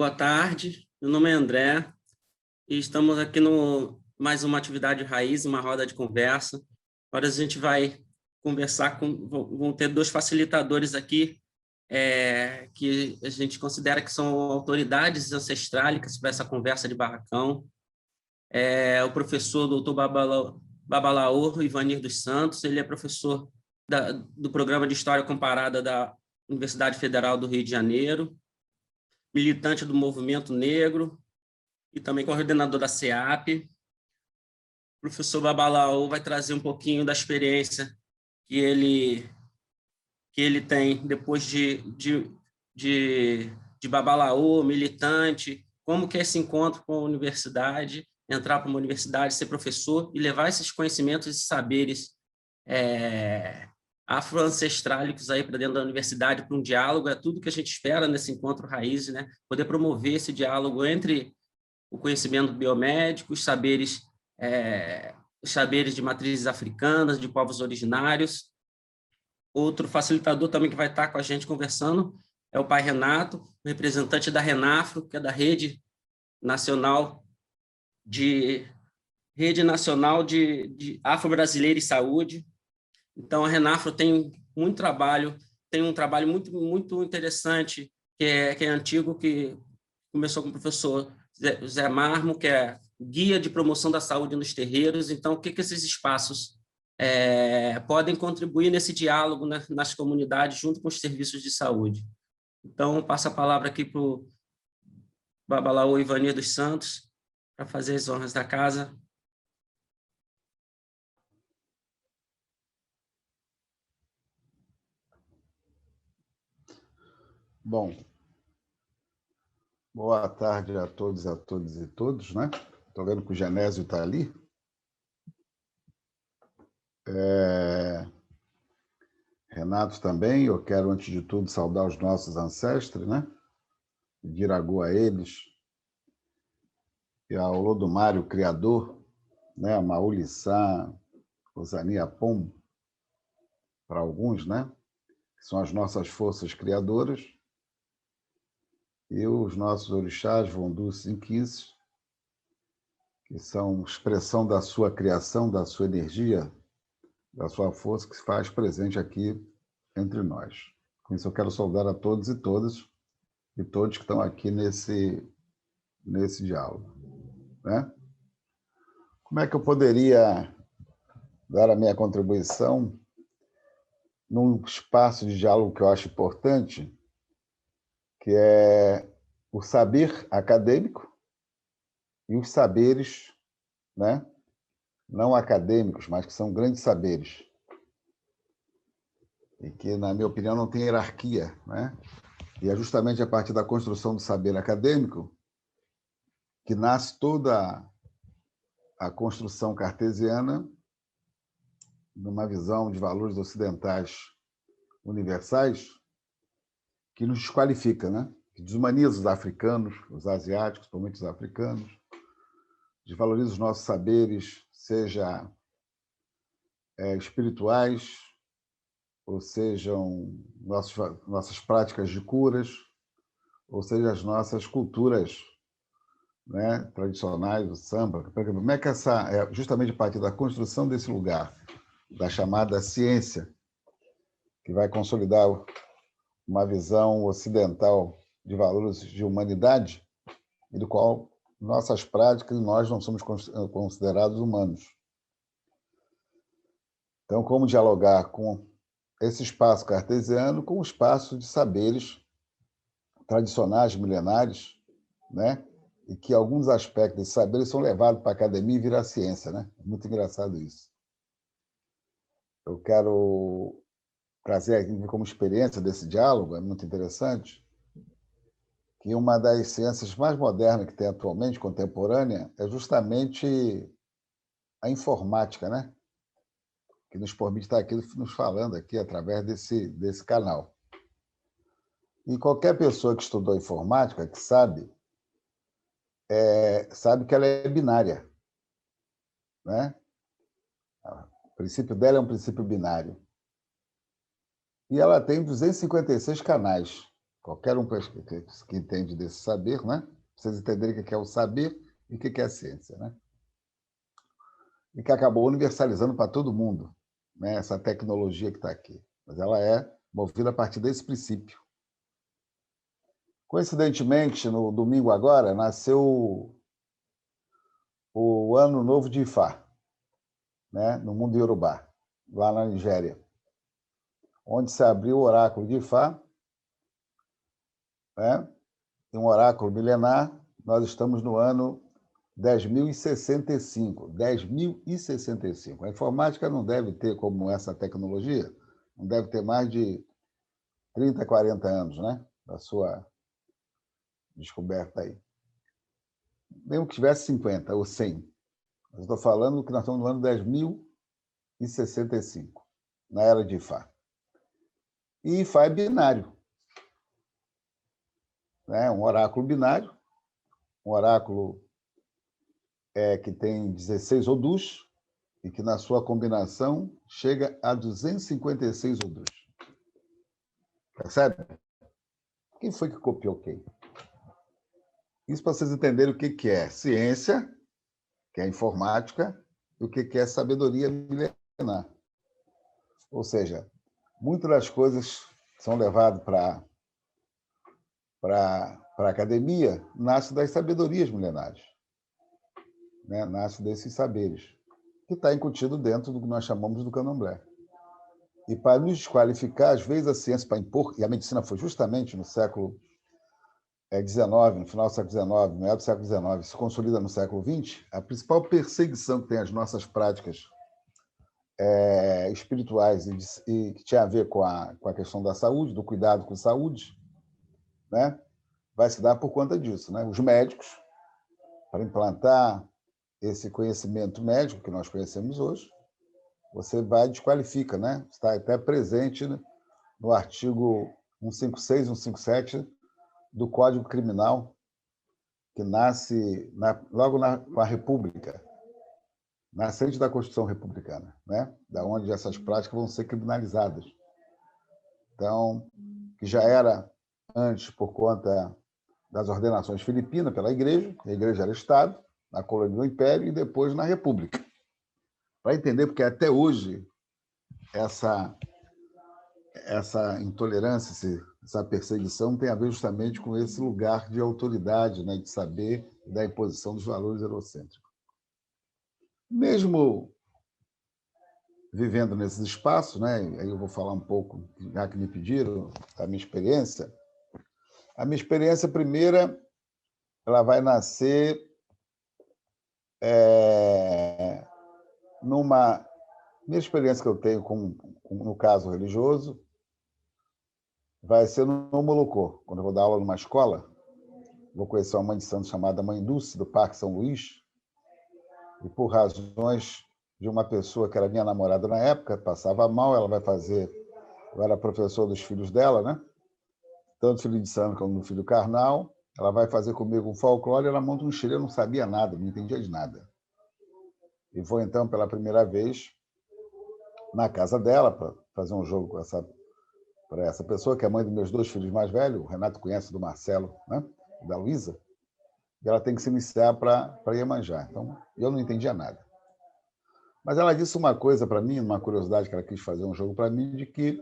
Boa tarde, meu nome é André e estamos aqui no mais uma atividade raiz, uma roda de conversa. Agora a gente vai conversar vão ter dois facilitadores aqui, que a gente considera que são autoridades ancestrais para essa conversa de barracão. O professor Dr. Babalaor Ivanir dos Santos, ele é professor do Programa de História Comparada da Universidade Federal do Rio de Janeiro, militante do movimento negro e também coordenador da SEAP. O professor Babalaô vai trazer um pouquinho da experiência que ele tem depois de Babalaô, militante, como que é esse encontro com a universidade, entrar para uma universidade, ser professor e levar esses conhecimentos e saberes afro-ancestrálicos aí para dentro da universidade, para um diálogo. É tudo que a gente espera nesse encontro raiz, né? Poder promover esse diálogo entre o conhecimento biomédico, os saberes de matrizes africanas, de povos originários. Outro facilitador também que vai estar com a gente conversando é o pai Renato, representante da Renafro, que é da Rede Nacional de Afro-Brasileira e Saúde. Então, a Renafro tem um trabalho muito, muito interessante, que é antigo, que começou com o professor Zé Marmo, que é guia de promoção da saúde nos terreiros. Então, o que esses espaços podem contribuir nesse diálogo, né, nas comunidades, junto com os serviços de saúde. Então, passo a palavra aqui para o Babalaô Ivanir dos Santos, para fazer as honras da casa. Bom, boa tarde a todos e todos, né? Estou vendo que o Genésio está ali. Renato também. Eu quero, antes de tudo, saudar os nossos ancestres, né? Pedir agô a eles. E ao Lodumário, criador, né? A Maulissá, Rosania Pom, para alguns, né? Que são as nossas forças criadoras. E os nossos orixás, Vondus e Inquices, que são expressão da sua criação, da sua energia, da sua força, que se faz presente aqui entre nós. Com isso, eu quero saudar a todos e todas, e todos que estão aqui nesse diálogo, né? Como é que eu poderia dar a minha contribuição num espaço de diálogo que eu acho importante, que é o saber acadêmico e os saberes, né? Não acadêmicos, mas que são grandes saberes, e que, na minha opinião, não tem hierarquia, né? E é justamente a partir da construção do saber acadêmico que nasce toda a construção cartesiana numa visão de valores ocidentais universais que nos desqualifica, né? Que desumaniza os africanos, os asiáticos, principalmente os africanos, desvaloriza os nossos saberes, seja espirituais, ou sejam nossas práticas de curas, ou seja, as nossas culturas, né, tradicionais, o samba. Como é que justamente a partir da construção desse lugar, da chamada ciência, que vai consolidar uma visão ocidental de valores de humanidade, e do qual nossas práticas e nós não somos considerados humanos. Então, como dialogar com esse espaço cartesiano com o espaço de saberes tradicionais, milenares, né? E que alguns aspectos desses saberes são levados para a academia e virar ciência, né? É muito engraçado isso. Eu quero trazer aqui como experiência desse diálogo, é muito interessante, que uma das ciências mais modernas que tem atualmente, contemporânea, é justamente a informática, né? Que nos permite estar aqui nos falando aqui através desse canal. E qualquer pessoa que estudou informática, que sabe que ela é binária, né? O princípio dela é um princípio binário. E ela tem 256 canais, qualquer um que entende desse saber, né? Vocês entenderem o que é o saber e o que é a ciência, né? E que acabou universalizando para todo mundo, né? Essa tecnologia que está aqui. Mas ela é movida a partir desse princípio. Coincidentemente, no domingo agora, nasceu o Ano Novo de Ifá, né? No mundo iorubá, lá na Nigéria, onde se abriu o oráculo de Ifá, né? Um oráculo milenar. Nós estamos no ano 10.065. 10.065. A informática não deve ter, como essa tecnologia, não deve ter mais de 30, 40 anos, né? Da sua descoberta aí. Mesmo que tivesse 50 ou 100. Eu estou falando que nós estamos no ano 10.065, na era de Ifá. E Ifá é binário, né? Um oráculo binário, um oráculo que tem 16 odus e que, na sua combinação, chega a 256 odus. Percebe? Quem foi que copiou quem? Isso para vocês entenderem o que é ciência, que é informática, e o que é sabedoria milenar. Ou seja, muitas das coisas que são levadas para a academia nascem das sabedorias milenares, né? Nasce desses saberes, que está incutido dentro do que nós chamamos do candomblé. E para nos desqualificar, às vezes a ciência para impor, e a medicina foi justamente no século XIX, no final do século XIX, no meio do século XIX, se consolida no século XX, a principal perseguição que tem as nossas práticas espirituais e que tinha a ver com a questão da saúde, do cuidado com a saúde, né? Vai se dar por conta disso, né? Os médicos, para implantar esse conhecimento médico que nós conhecemos hoje, você vai e desqualifica, né? Está até presente no artigo 156, 157 do Código Criminal, que nasce logo com a República, nascente da Constituição Republicana, né? Da onde essas práticas vão ser criminalizadas. Então, que já era antes por conta das ordenações filipinas pela Igreja, a Igreja era Estado, na colônia do Império e depois na República. Para entender, porque até hoje essa intolerância, essa perseguição tem a ver justamente com esse lugar de autoridade, né, de saber e da imposição dos valores eurocêntricos. Mesmo vivendo nesses espaços, né, aí eu vou falar um pouco, já que me pediram, da minha experiência. A minha experiência primeira, ela vai nascer numa minha experiência que eu tenho no caso religioso, vai ser no Molocô. Quando eu vou dar aula numa escola, vou conhecer uma mãe de santo chamada Mãe Dulce, do Parque São Luís, e por razões de uma pessoa que era minha namorada na época, passava mal, ela vai fazer... Eu era professor dos filhos dela, né? Tanto filho de santo como do filho carnal. Ela vai fazer comigo um folclore, ela monta um xirê, eu não sabia nada, não entendia de nada. E vou, então, pela primeira vez, na casa dela, para fazer um jogo para essa pessoa, que é mãe dos meus 2 filhos mais velhos, o Renato conhece, do Marcelo, né? Da Luísa, e ela tem que se iniciar para Iemanjá. Então, eu não entendia nada. Mas ela disse uma coisa para mim, uma curiosidade que ela quis fazer um jogo para mim, de que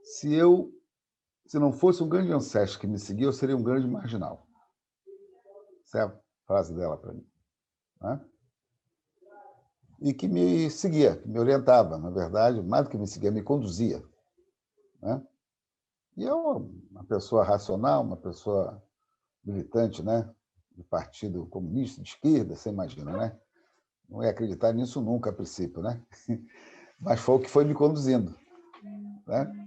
se não fosse um grande ancestro que me seguia, eu seria um grande marginal. Essa é a frase dela para mim, né? E que me seguia, que me orientava, na verdade, mais do que me seguia, me conduzia, né? E eu, uma pessoa racional, uma pessoa militante, né, do Partido Comunista de esquerda, você imagina, né? Não ia acreditar nisso nunca, a princípio, né? Mas foi o que foi me conduzindo, né?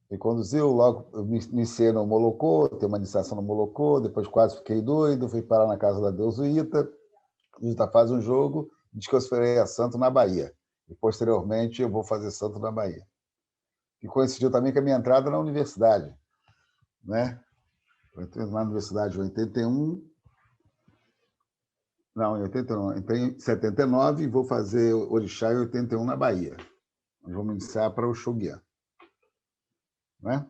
Me conduziu, logo eu me iniciei no Molocô, tenho uma iniciação no Molocô, depois quase fiquei doido, fui parar na casa da Deusuíta, Deusuíta faz um jogo, diz que eu serei a santo na Bahia. E, posteriormente, eu vou fazer santo na Bahia. E coincidiu também com a minha entrada na universidade, né? Eu entrei na universidade em 81, não, em 89, entrei em 79 e vou fazer orixá em 81 na Bahia. Nós vamos iniciar para o Xoguian. né?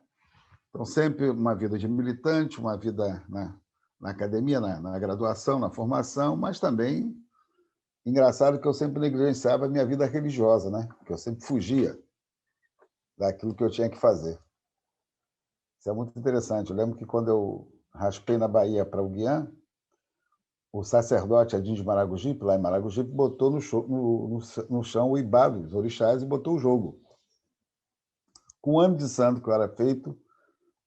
Então, sempre uma vida de militante, uma vida na academia, na graduação, na formação, mas também, engraçado que eu sempre negligenciava a minha vida religiosa, né? Que eu sempre fugia daquilo que eu tinha que fazer. Isso é muito interessante. Eu lembro que quando eu raspei na Bahia para o Guiã, o sacerdote Adinho de Maragogipe, lá em Maragogipe, botou no chão o ibá dos orixás e botou o jogo. Com um ano de santo que eu era feito,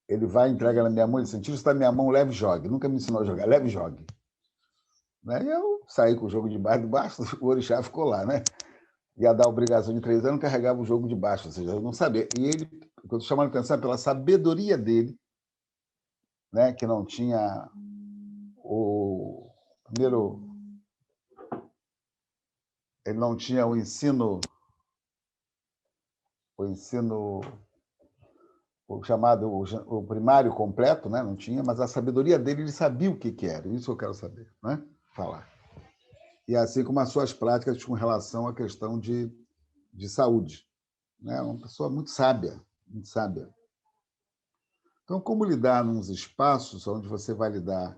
ele vai e entrega na minha mão e diz: tira isso da minha mão, leve e jogue. Nunca me ensinou a jogar, leve e jogue. Né? E eu saí com o jogo de baixo, o orixá ficou lá, né? Ia dar a obrigação de 3 anos, carregava o jogo de baixo, ou seja, eu não sabia. E ele, o que eu estou chamando a atenção é pela sabedoria dele, né? Que não tinha primeiro, ele não tinha o ensino o chamado o primário completo, né? Não tinha, mas a sabedoria dele, ele sabia o que era. Isso eu quero saber, né? Falar. E assim como as suas práticas com relação à questão de saúde, né? Uma pessoa muito sábia, muito sábia. Então, como lidar nos espaços onde você vai lidar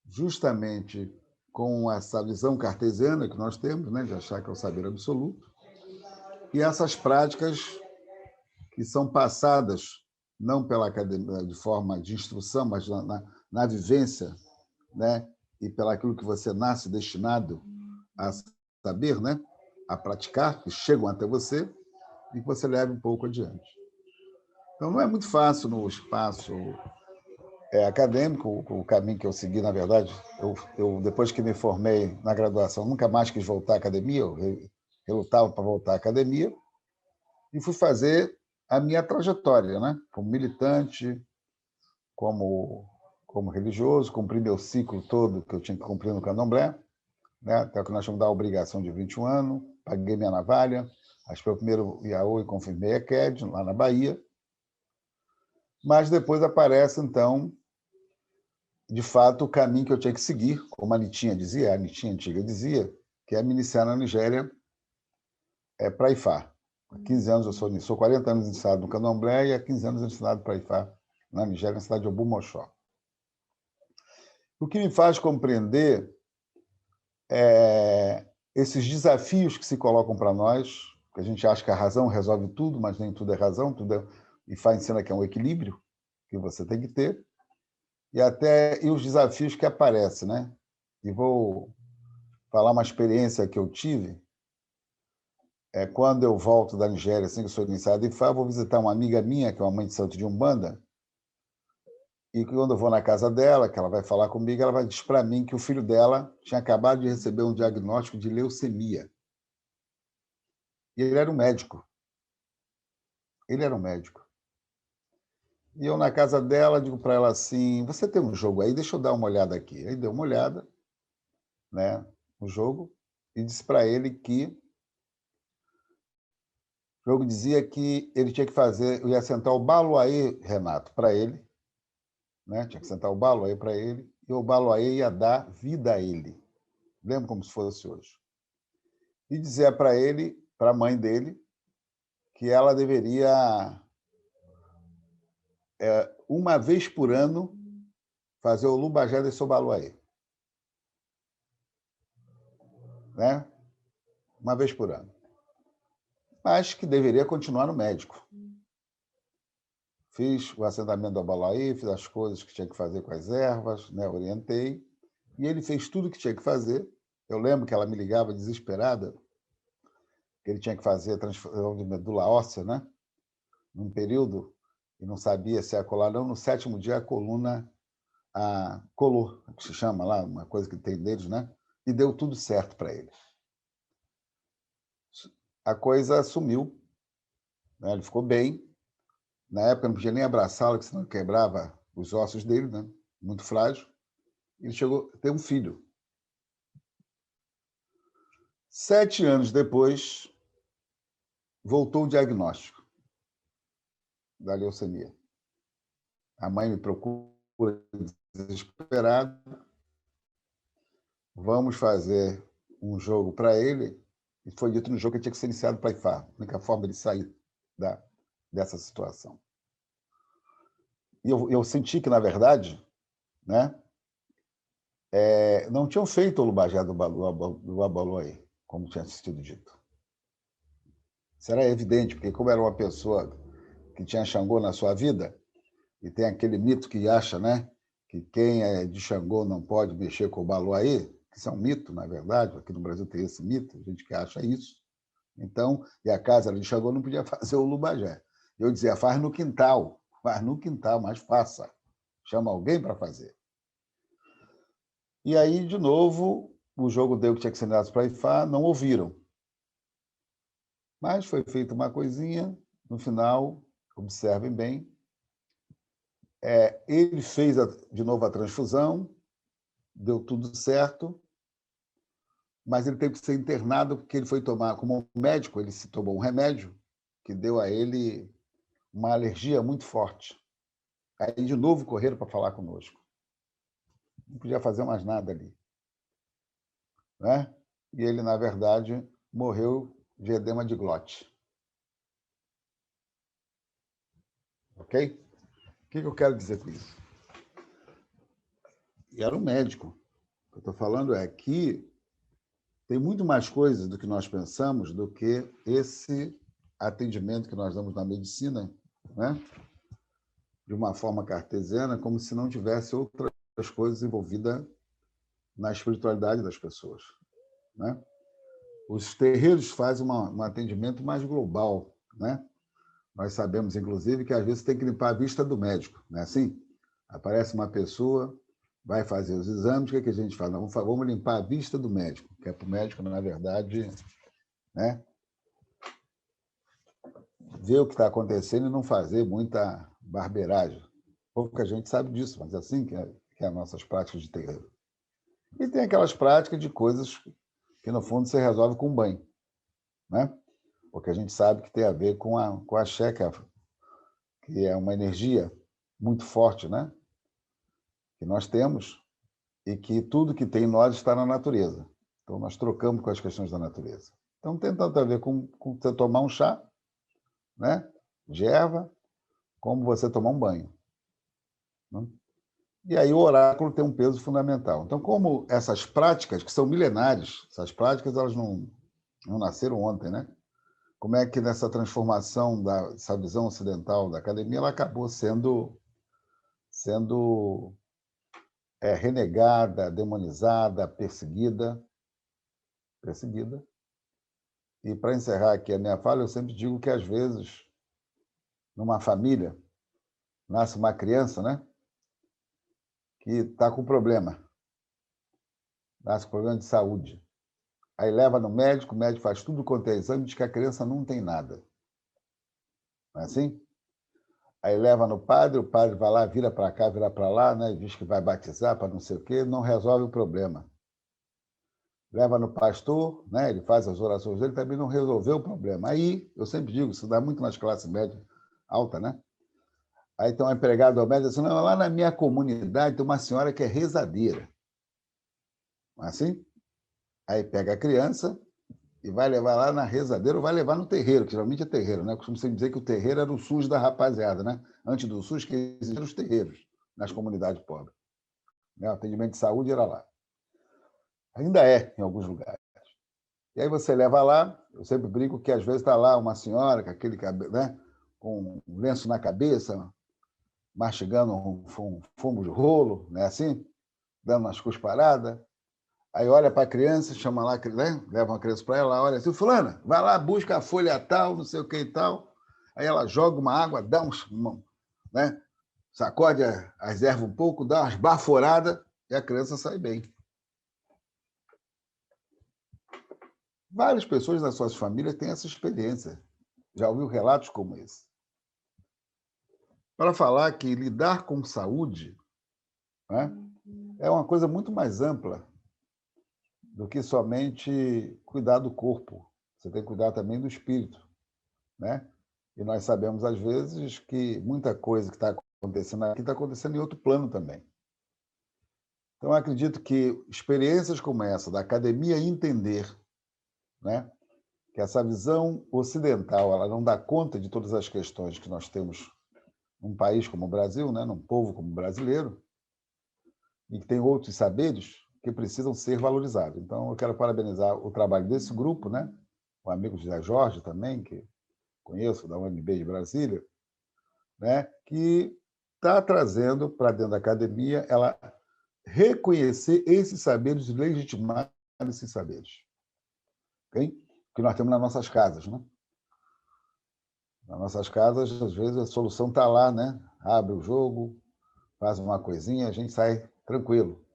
justamente com essa visão cartesiana que nós temos, né? De achar que é o saber absoluto, e essas práticas que são passadas não pela academia de forma de instrução, mas na vivência, né? E pelaquilo que você nasce destinado a saber, né? A praticar, que chegam até você e que você leve um pouco adiante. Então, não é muito fácil no espaço acadêmico, o caminho que eu segui, na verdade. Eu, depois que me formei na graduação, nunca mais quis voltar à academia, eu lutava para voltar à academia, e fui fazer a minha trajetória, né? Como militante, como religioso, cumpri meu ciclo todo que eu tinha que cumprir no candomblé, né? Até que nós tínhamos da obrigação de 21 anos, paguei minha navalha, raspei o primeiro Iaô e confirmei a QED, lá na Bahia. Mas depois aparece, então, de fato, o caminho que eu tinha que seguir, como a Anitinha dizia, a Anitinha antiga dizia, que é me iniciar na Nigéria para Ifá. Há 15 anos eu sou 40 anos iniciado no candomblé e há 15 anos ensinado para Ifá, na Nigéria, na cidade de Obumoxó. O que me faz compreender esses desafios que se colocam para nós, que a gente acha que a razão resolve tudo, mas nem tudo é razão, Ifá ensina que é um equilíbrio que você tem que ter, e os desafios que aparecem, né? E vou falar uma experiência que eu tive. Quando eu volto da Nigéria, assim que eu sou iniciado em Ifá, vou visitar uma amiga minha, que é uma mãe de santo de Umbanda, e quando eu vou na casa dela, que ela vai falar comigo, ela vai dizer para mim que o filho dela tinha acabado de receber um diagnóstico de leucemia. E ele era um médico. Ele era um médico. E eu, na casa dela, digo para ela assim: você tem um jogo aí? Deixa eu dar uma olhada aqui. Aí deu uma olhada, né, no jogo, e disse para ele que o jogo dizia que ele tinha que fazer, eu ia sentar o baloaê, Renato, para ele, né? Tinha que sentar o baloaê para ele, e o baloaê ia dar vida a ele. Lembro como se fosse hoje. E dizer para ele, para a mãe dele, que ela deveria, uma vez por ano, fazer o Lubajé de Sobaloaê. Né? Uma vez por ano. Mas que deveria continuar no médico. Fiz o assentamento do Abalaí, fiz as coisas que tinha que fazer com as ervas, né? Orientei, e ele fez tudo o que tinha que fazer. Eu lembro que ela me ligava desesperada, que ele tinha que fazer a transfusão de medula óssea, né? Num período, e não sabia se ia colar, não. No 7º dia, a coluna colou, que se chama lá, uma coisa que tem deles, né? E deu tudo certo para ele. A coisa sumiu, né? Ele ficou bem. Na época, não podia nem abraçá-lo, porque senão quebrava os ossos dele, né? Muito frágil. Ele chegou a ter um filho. 7 anos depois, voltou o diagnóstico da leucemia. A mãe me procura desesperada. Vamos fazer um jogo para ele. E foi dito no jogo que ele tinha que ser iniciado para Ifá. A única forma de sair dessa situação. E eu senti que, na verdade, né, não tinham feito o Lubagé do Babalu aí, como tinha sido dito. Isso era evidente, porque como era uma pessoa que tinha Xangô na sua vida, e tem aquele mito que acha, né, que quem é de Xangô não pode mexer com o Baluaí, que isso é um mito, na verdade, aqui no Brasil tem esse mito, gente que acha isso. Então, e a casa era de Xangô, não podia fazer o Lubagé. Eu dizia, faz no quintal, mas faça. Chama alguém para fazer. E aí, de novo, o jogo deu que tinha que ser dado para Ifá, não ouviram. Mas foi feita uma coisinha, no final, observem bem, ele fez de novo a transfusão, deu tudo certo, mas ele teve que ser internado porque ele foi tomar, como médico, ele se tomou um remédio que deu a ele uma alergia muito forte. Aí, de novo, correram para falar conosco. Não podia fazer mais nada ali. Né? E ele, na verdade, morreu de edema de glote. Ok? O que eu quero dizer com isso? E era um médico. O que eu estou falando é que tem muito mais coisas do que nós pensamos do que esse atendimento que nós damos na medicina, né? De uma forma cartesiana, como se não tivesse outras coisas envolvidas na espiritualidade das pessoas. Né? Os terreiros fazem um atendimento mais global. Né? Nós sabemos, inclusive, que às vezes tem que limpar a vista do médico. Não é assim? Aparece uma pessoa, vai fazer os exames, o que a gente fala? Não, vamos limpar a vista do médico, que é para o médico, na verdade, né? Ver o que está acontecendo e não fazer muita barbeiragem. Pouca gente sabe disso, mas é assim que é as nossas práticas de terreiro. E tem aquelas práticas de coisas que, no fundo, você resolve com banho. Né? Porque a gente sabe que tem a ver com a axé, que é uma energia muito forte, né? Que nós temos e que tudo que tem em nós está na natureza. Então, nós trocamos com as questões da natureza. Então, tem tanto a ver com você tomar um chá, né, de erva, como você tomar um banho. Né? E aí o oráculo tem um peso fundamental. Então, como essas práticas, que são milenares, essas práticas elas não nasceram ontem, né? Como é que nessa transformação dessa visão ocidental da academia ela acabou sendo renegada, demonizada, perseguida. E, para encerrar aqui a minha fala, eu sempre digo que, às vezes, numa família, nasce uma criança, né, que está com problema, nasce com problema de saúde. Aí leva no médico, o médico faz tudo quanto é exame e diz que a criança não tem nada. Não é assim? Aí leva no padre, o padre vai lá, vira para cá, vira para lá, né, diz que vai batizar para não sei o quê, não resolve o problema. Leva no pastor, né, ele faz as orações dele, também não resolveu o problema. Aí, eu sempre digo, isso dá muito nas classes médias alta, né? Aí tem um empregado doméstico assim, não, lá na minha comunidade tem uma senhora que é rezadeira. Não é assim? Aí pega a criança e vai levar lá na rezadeira ou vai levar no terreiro, que geralmente é terreiro, né? Costumo sempre dizer que o terreiro era o SUS da rapaziada, né? Antes do SUS, que existiam os terreiros nas comunidades pobres. O atendimento de saúde era lá. Ainda é, em alguns lugares. E aí você leva lá, eu sempre brinco que às vezes está lá uma senhora com aquele cabelo, né? Com um lenço na cabeça, mastigando um fumo de rolo, né? Assim, dando umas cusparadas. Aí olha para a criança, chama lá, né? Leva uma criança para ela, olha assim, fulana, vai lá, busca a folha tal, não sei o que e tal. Aí ela joga uma água, dá né? Sacode as ervas um pouco, dá umas baforadas e a criança sai bem. Várias pessoas nas suas famílias têm essa experiência. Já ouviu relatos como esse? Para falar que lidar com saúde, né, é uma coisa muito mais ampla do que somente cuidar do corpo. Você tem que cuidar também do espírito. Né? E nós sabemos, às vezes, que muita coisa que está acontecendo aqui está acontecendo em outro plano também. Então, eu acredito que experiências como essa, da academia entender, né, que essa visão ocidental ela não dá conta de todas as questões que nós temos num país como o Brasil, né, num povo como o brasileiro, e que tem outros saberes que precisam ser valorizados. Então, eu quero parabenizar o trabalho desse grupo, né, o amigo José Jorge também, que conheço, da UNB de Brasília, né, que está trazendo para dentro da academia ela reconhecer esses saberes, legitimar esses saberes, okay? Que nós temos nas nossas casas, né? Nas nossas casas, às vezes, a solução está lá, né? Abre o jogo, faz uma coisinha, a gente sai tranquilo.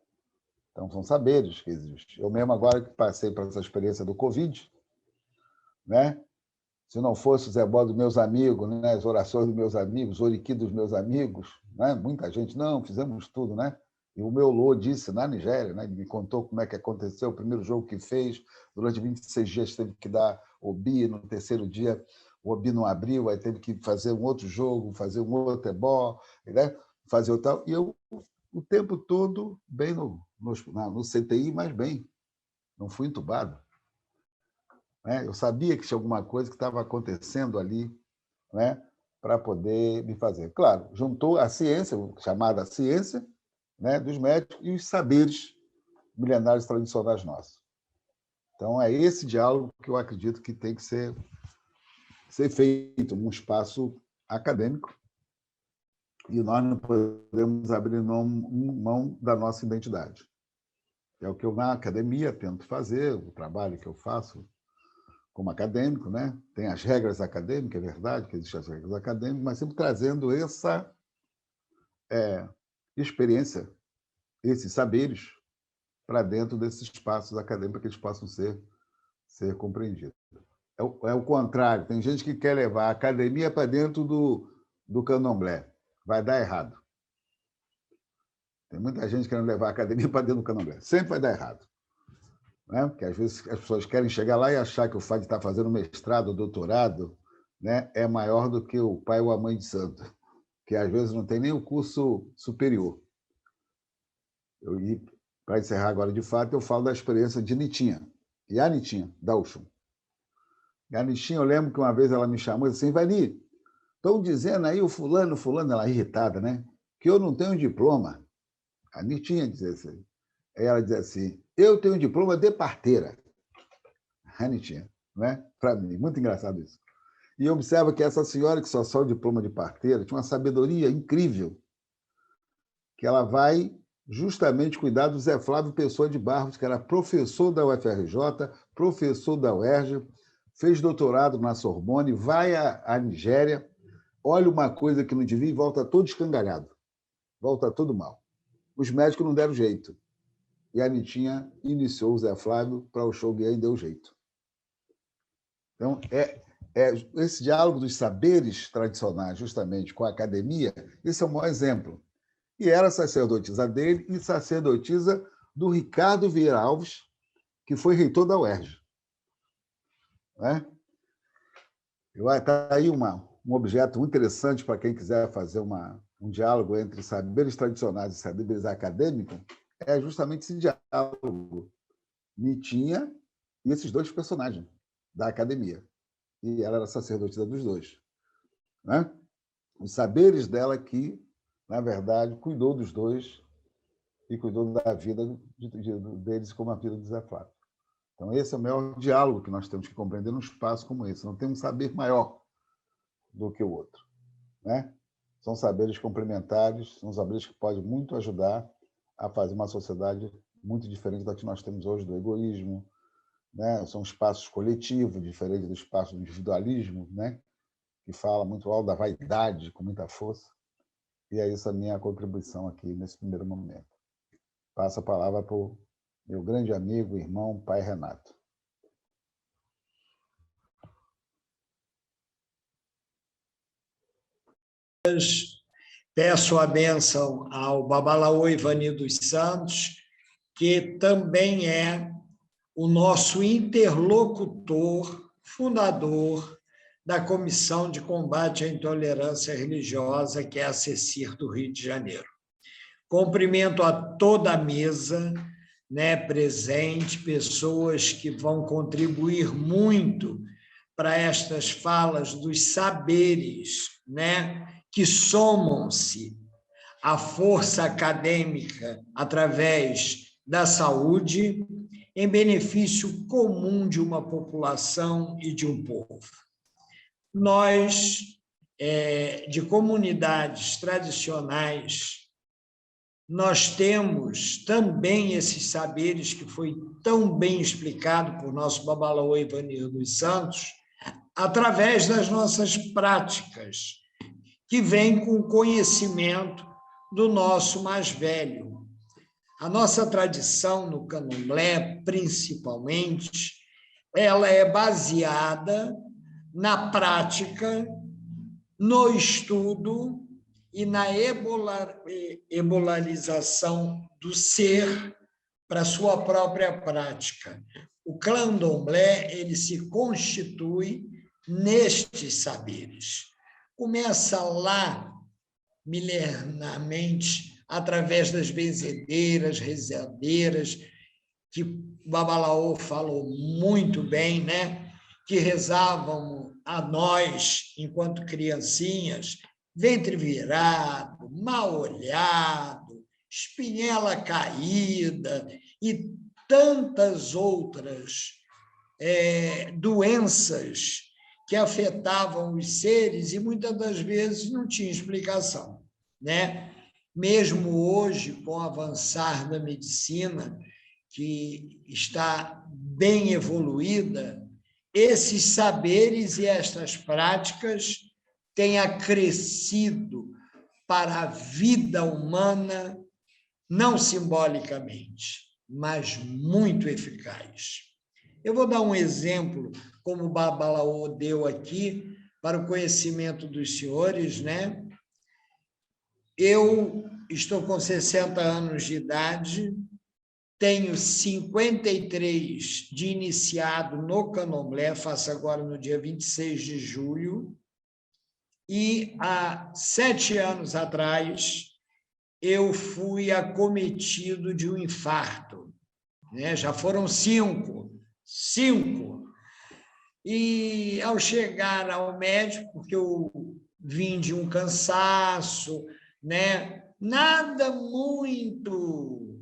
Então, são saberes que existem. Eu mesmo, agora que passei por essa experiência do Covid, né? Se não fosse o Zé Bó dos meus amigos, né? As orações dos meus amigos, o Oriqui dos meus amigos, né? Muita gente, não, fizemos tudo, né? E o meu Lô disse na Nigéria, né? Ele me contou como é que aconteceu o primeiro jogo que fez, durante 26 dias teve que dar Obi, no terceiro dia o Obi não abriu, aí teve que fazer um outro jogo, fazer um outro ebó, né? Fazer o tal. E eu, o tempo todo, bem no CTI, mas bem, não fui entubado. Né? Eu sabia que tinha alguma coisa que estava acontecendo ali, né? Para poder me fazer. Claro, juntou a ciência, chamada ciência, né? Dos médicos, e os saberes milenares tradicionais nossos. Então, é esse diálogo que eu acredito que tem que ser feito num espaço acadêmico, e nós não podemos abrir mão da nossa identidade. É o que eu, na academia, tento fazer, o trabalho que eu faço como acadêmico, né? Tem as regras acadêmicas, é verdade que existem as regras acadêmicas, mas sempre trazendo essa experiência, esses saberes, para dentro desses espaços acadêmicos, para que eles possam ser compreendidos. É o contrário, tem gente que quer levar a academia para dentro do candomblé. Vai dar errado. Tem muita gente querendo levar a academia para dentro do candomblé. Sempre vai dar errado. Né? Porque, às vezes, as pessoas querem chegar lá e achar que o fato de estar fazendo mestrado ou doutorado, né, é maior do que o pai ou a mãe de santo, que, às vezes, não tem nem o curso superior. Para encerrar agora, de fato, eu falo da experiência de Nitinha. E a Nitinha, da Uxum. E a Nitinha, eu lembro que uma vez ela me chamou e disse assim, Vani, estão dizendo aí o fulano, ela irritada, né, que eu não tenho diploma. A Nitinha dizia assim. Aí ela dizia assim, eu tenho diploma de parteira. A Nitinha, né? Para mim, muito engraçado isso. E observa que essa senhora que só o diploma de parteira tinha uma sabedoria incrível, que ela vai justamente cuidar do Zé Flávio Pessoa de Barros, que era professor da UFRJ, professor da UERJ, fez doutorado na Sorbonne, vai à Nigéria, olha uma coisa que não devia e volta todo escangalhado, volta todo mal. Os médicos não deram jeito. E a Nitinha iniciou o Zé Flávio para o show e deu jeito. Então, esse diálogo dos saberes tradicionais, justamente, com a academia, esse é o maior exemplo. E era sacerdotisa dele e sacerdotisa do Ricardo Vieira Alves, que foi reitor da UERJ. Né? Está aí um objeto muito interessante para quem quiser fazer um diálogo entre saberes tradicionais e saberes acadêmicos, é justamente esse diálogo. Nitinha e esses dois personagens da academia. E ela era sacerdotisa dos dois. Né? Os saberes dela que, na verdade, cuidou dos dois e cuidou da vida deles como a vida do Zé Flávio. Então, esse é o maior diálogo que nós temos que compreender num espaço como esse. Não tem um saber maior do que o outro. Né? São saberes complementares, são saberes que podem muito ajudar a fazer uma sociedade muito diferente da que nós temos hoje, do egoísmo, né? São espaços coletivos, diferentes do espaço do individualismo, né? Que fala muito alto da vaidade, com muita força. E é isso a minha contribuição aqui nesse primeiro momento. Passo a palavra para o meu grande amigo, irmão, pai Renato. Peço a bênção ao Babalaô Ivani dos Santos, que também é o nosso interlocutor, fundador da Comissão de Combate à Intolerância Religiosa, que é a CECIR do Rio de Janeiro. Cumprimento a toda a mesa, né, presente, pessoas que vão contribuir muito para estas falas dos saberes, né, que somam-se à força acadêmica através da saúde em benefício comum de uma população e de um povo. Nós, de comunidades tradicionais, nós temos também esses saberes que foi tão bem explicado por nosso Babalaô Ivanir dos Santos, através das nossas práticas, que vêm com o conhecimento do nosso mais velho. A nossa tradição no candomblé, principalmente, ela é baseada na prática, no estudo e na ebolarização do ser para a sua própria prática. O candomblé, ele se constitui nestes saberes. Começa lá, milenarmente, através das benzedeiras, rezadeiras, que o Babalaô falou muito bem, né? Que rezavam a nós, enquanto criancinhas, ventre virado, mal olhado, espinhela caída e tantas outras doenças que afetavam os seres e muitas das vezes não tinha explicação, né? Mesmo hoje, com o avançar da medicina, que está bem evoluída, esses saberes e estas práticas têm acrescido para a vida humana, não simbolicamente, mas muito eficaz. Eu vou dar um exemplo, como o Babalaô deu aqui, para o conhecimento dos senhores, né? Eu estou com 60 anos de idade, tenho 53 de iniciado no candomblé, faço agora no dia 26 de julho, e há 7 anos atrás eu fui acometido de um infarto, né? Já foram 5. E ao chegar ao médico, porque eu vim de um cansaço, né? Nada muito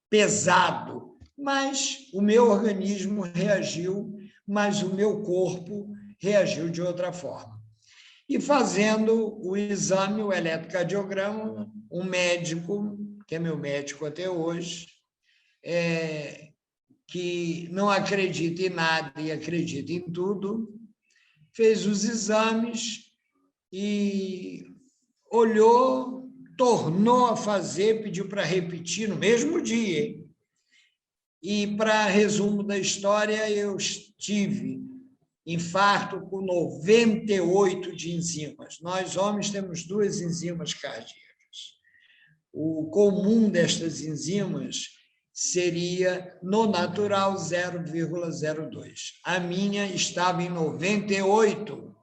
pesado, mas o meu organismo reagiu, mas o meu corpo reagiu de outra forma. E fazendo o exame, o eletrocardiograma, um médico, que é meu médico até hoje, que não acredita em nada e acredita em tudo, fez os exames e olhou, tornou a fazer, pediu para repetir no mesmo dia, hein? E, para resumo da história, eu tive infarto com 98 de enzimas. Nós, homens, temos 2 enzimas cardíacas. O comum destas enzimas seria, no natural, 0,02. A minha estava em 98.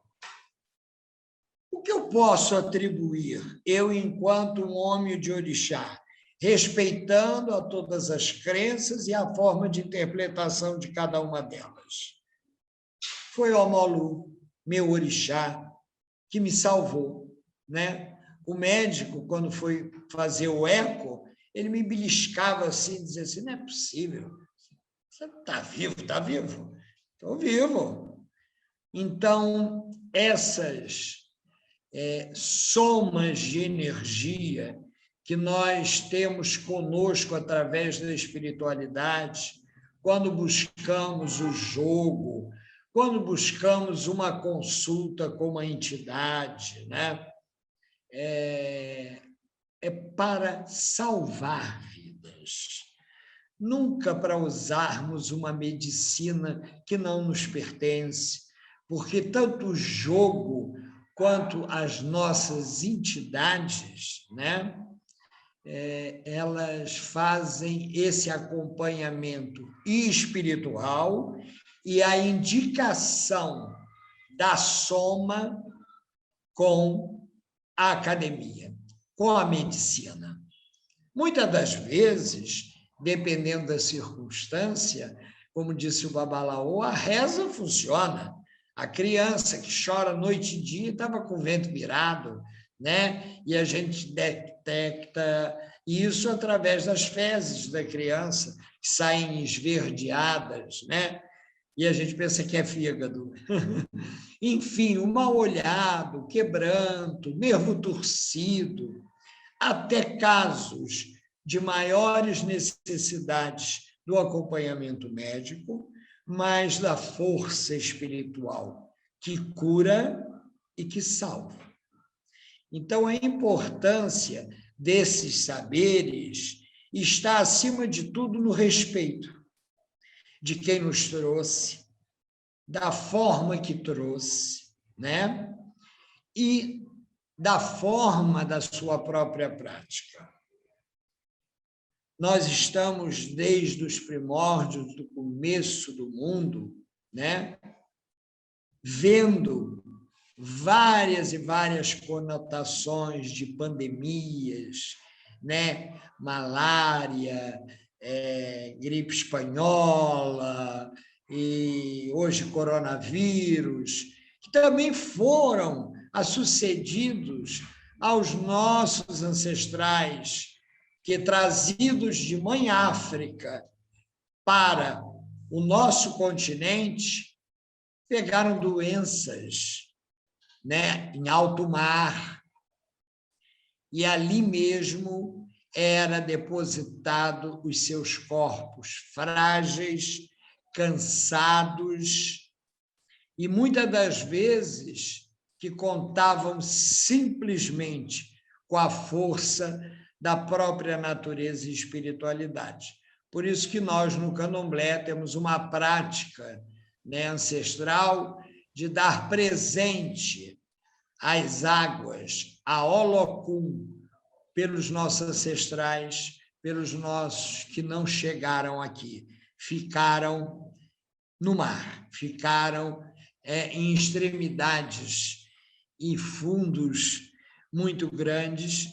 O que eu posso atribuir, eu, enquanto um homem de orixá, respeitando a todas as crenças e a forma de interpretação de cada uma delas? Foi o Omolu, meu orixá, que me salvou, né? O médico, quando foi fazer o eco, ele me beliscava assim, dizia assim, não é possível, você está vivo, está vivo? Estou vivo. Então, essas somas de energia que nós temos conosco através da espiritualidade, quando buscamos o jogo, quando buscamos uma consulta com uma entidade, né? É para salvar vidas, nunca para usarmos uma medicina que não nos pertence, porque tanto o jogo quanto as nossas entidades, né? Elas fazem esse acompanhamento espiritual e a indicação da soma com a academia, com a medicina. Muitas das vezes, dependendo da circunstância, como disse o Babalaô, a reza funciona. A criança que chora noite e dia estava com o ventre virado, né? E a gente detecta isso através das fezes da criança, que saem esverdeadas, né? E a gente pensa que é fígado. Enfim, o mal-olhado, quebranto, nervo torcido, até casos de maiores necessidades do acompanhamento médico, mas da força espiritual que cura e que salva. Então, a importância desses saberes está, acima de tudo, no respeito de quem nos trouxe, da forma que trouxe, né? E da forma da sua própria prática. Nós estamos, desde os primórdios do começo do mundo, né? Vendo várias e várias conotações de pandemias, né? Malária, gripe espanhola, e hoje coronavírus, que também foram sucedidos aos nossos ancestrais, que, trazidos de Mãe África para o nosso continente, pegaram doenças, né, em alto mar, e ali mesmo era depositado os seus corpos frágeis, cansados, e muitas das vezes que contavam simplesmente com a força da própria natureza e espiritualidade. Por isso que nós, no Candomblé, temos uma prática, né, ancestral de dar presente às águas, a Olocum, pelos nossos ancestrais, pelos nossos que não chegaram aqui, ficaram no mar, ficaram em extremidades e fundos muito grandes,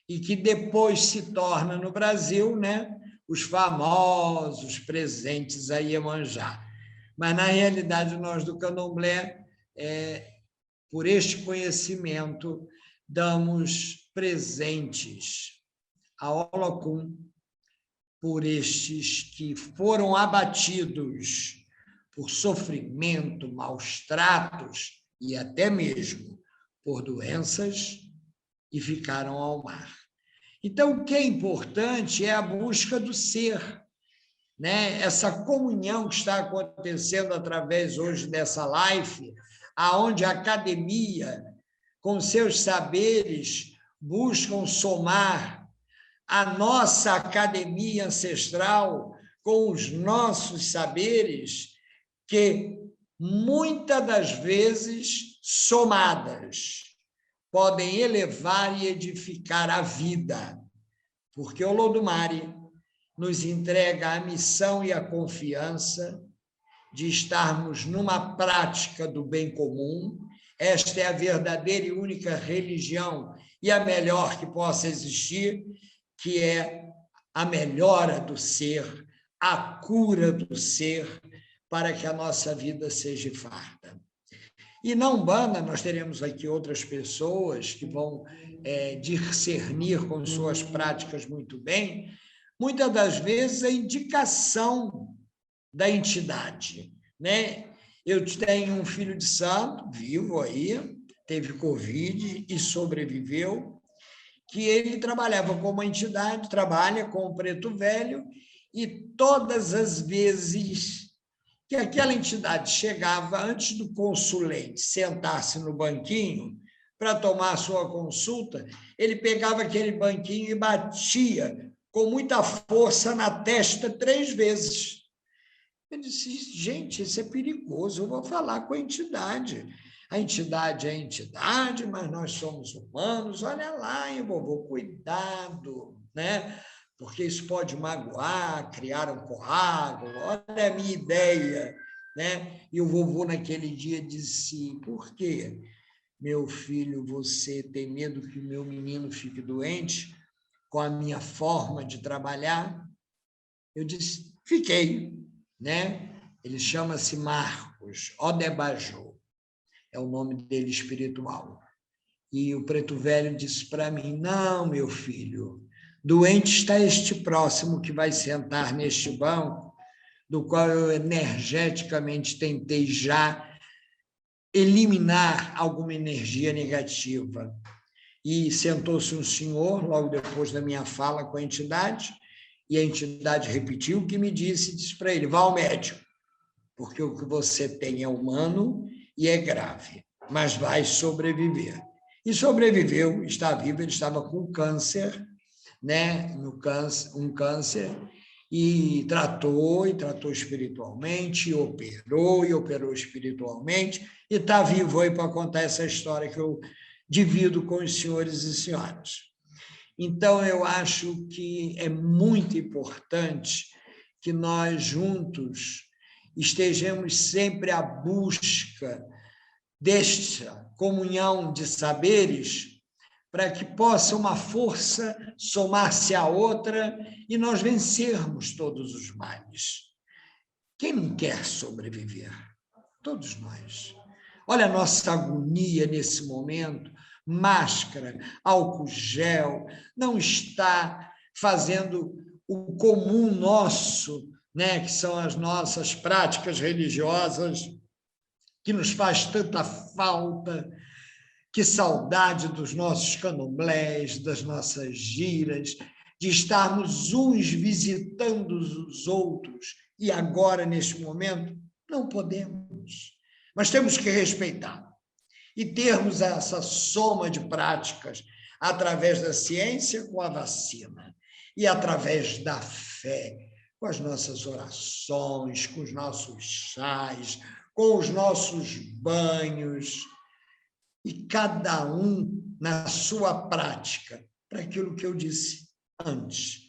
e que depois se torna no Brasil, né, os famosos presentes a Iemanjá. Mas, na realidade, nós do Candomblé, por este conhecimento, damos presentes a Olocum por estes que foram abatidos por sofrimento, maus tratos e até mesmo por doenças e ficaram ao mar. Então, o que é importante é a busca do ser, né? Essa comunhão que está acontecendo através hoje dessa live, aonde a academia, com seus saberes, buscam somar a nossa academia ancestral com os nossos saberes, que muitas das vezes somadas podem elevar e edificar a vida, porque o Olodumare nos entrega a missão e a confiança de estarmos numa prática do bem comum. Esta é a verdadeira e única religião e a melhor que possa existir, que é a melhora do ser, a cura do ser, para que a nossa vida seja farta. E na Umbanda, nós teremos aqui outras pessoas que vão discernir com suas práticas muito bem, muitas das vezes a indicação da entidade, né? Eu tenho um filho de santo, vivo aí, teve Covid e sobreviveu, que ele trabalhava com uma entidade, trabalha com o Preto Velho, e todas as vezes que aquela entidade chegava antes do consulente sentar-se no banquinho para tomar a sua consulta, ele pegava aquele banquinho e batia com muita força na testa 3 vezes. Eu disse, gente, isso é perigoso, eu vou falar com a entidade. A entidade é a entidade, mas nós somos humanos, olha lá, hein, vovô, cuidado, né? Porque isso pode magoar, criar um coágulo, olha a minha ideia, né? E o vovô naquele dia disse, por quê? Meu filho, você tem medo que o meu menino fique doente com a minha forma de trabalhar? Eu disse, fiquei, né? Ele chama-se Marcos Odebajô, é o nome dele espiritual. E o preto velho disse para mim: não, meu filho, doente está este próximo que vai sentar neste banco, do qual eu energeticamente tentei já eliminar alguma energia negativa. E sentou-se um senhor, logo depois da minha fala com a entidade, e a entidade repetiu o que me disse para ele: vá ao médico, porque o que você tem é humano e é grave, mas vai sobreviver. E sobreviveu, está vivo, ele estava com câncer, né? Um câncer, e tratou espiritualmente, e operou espiritualmente, e está vivo aí para contar essa história que eu divido com os senhores e senhoras. Então, eu acho que é muito importante que nós juntos estejamos sempre à busca desta comunhão de saberes, para que possa uma força somar-se à outra e nós vencermos todos os males. Quem não quer sobreviver? Todos nós. Olha a nossa agonia nesse momento. Máscara, álcool gel, não está fazendo o comum nosso, né, que são as nossas práticas religiosas, que nos faz tanta falta. Que saudade dos nossos candomblés, das nossas giras, de estarmos uns visitando os outros, e agora, neste momento, não podemos. Mas temos que respeitar e termos essa soma de práticas através da ciência com a vacina e através da fé, com as nossas orações, com os nossos chás, com os nossos banhos, e cada um na sua prática, para aquilo que eu disse antes,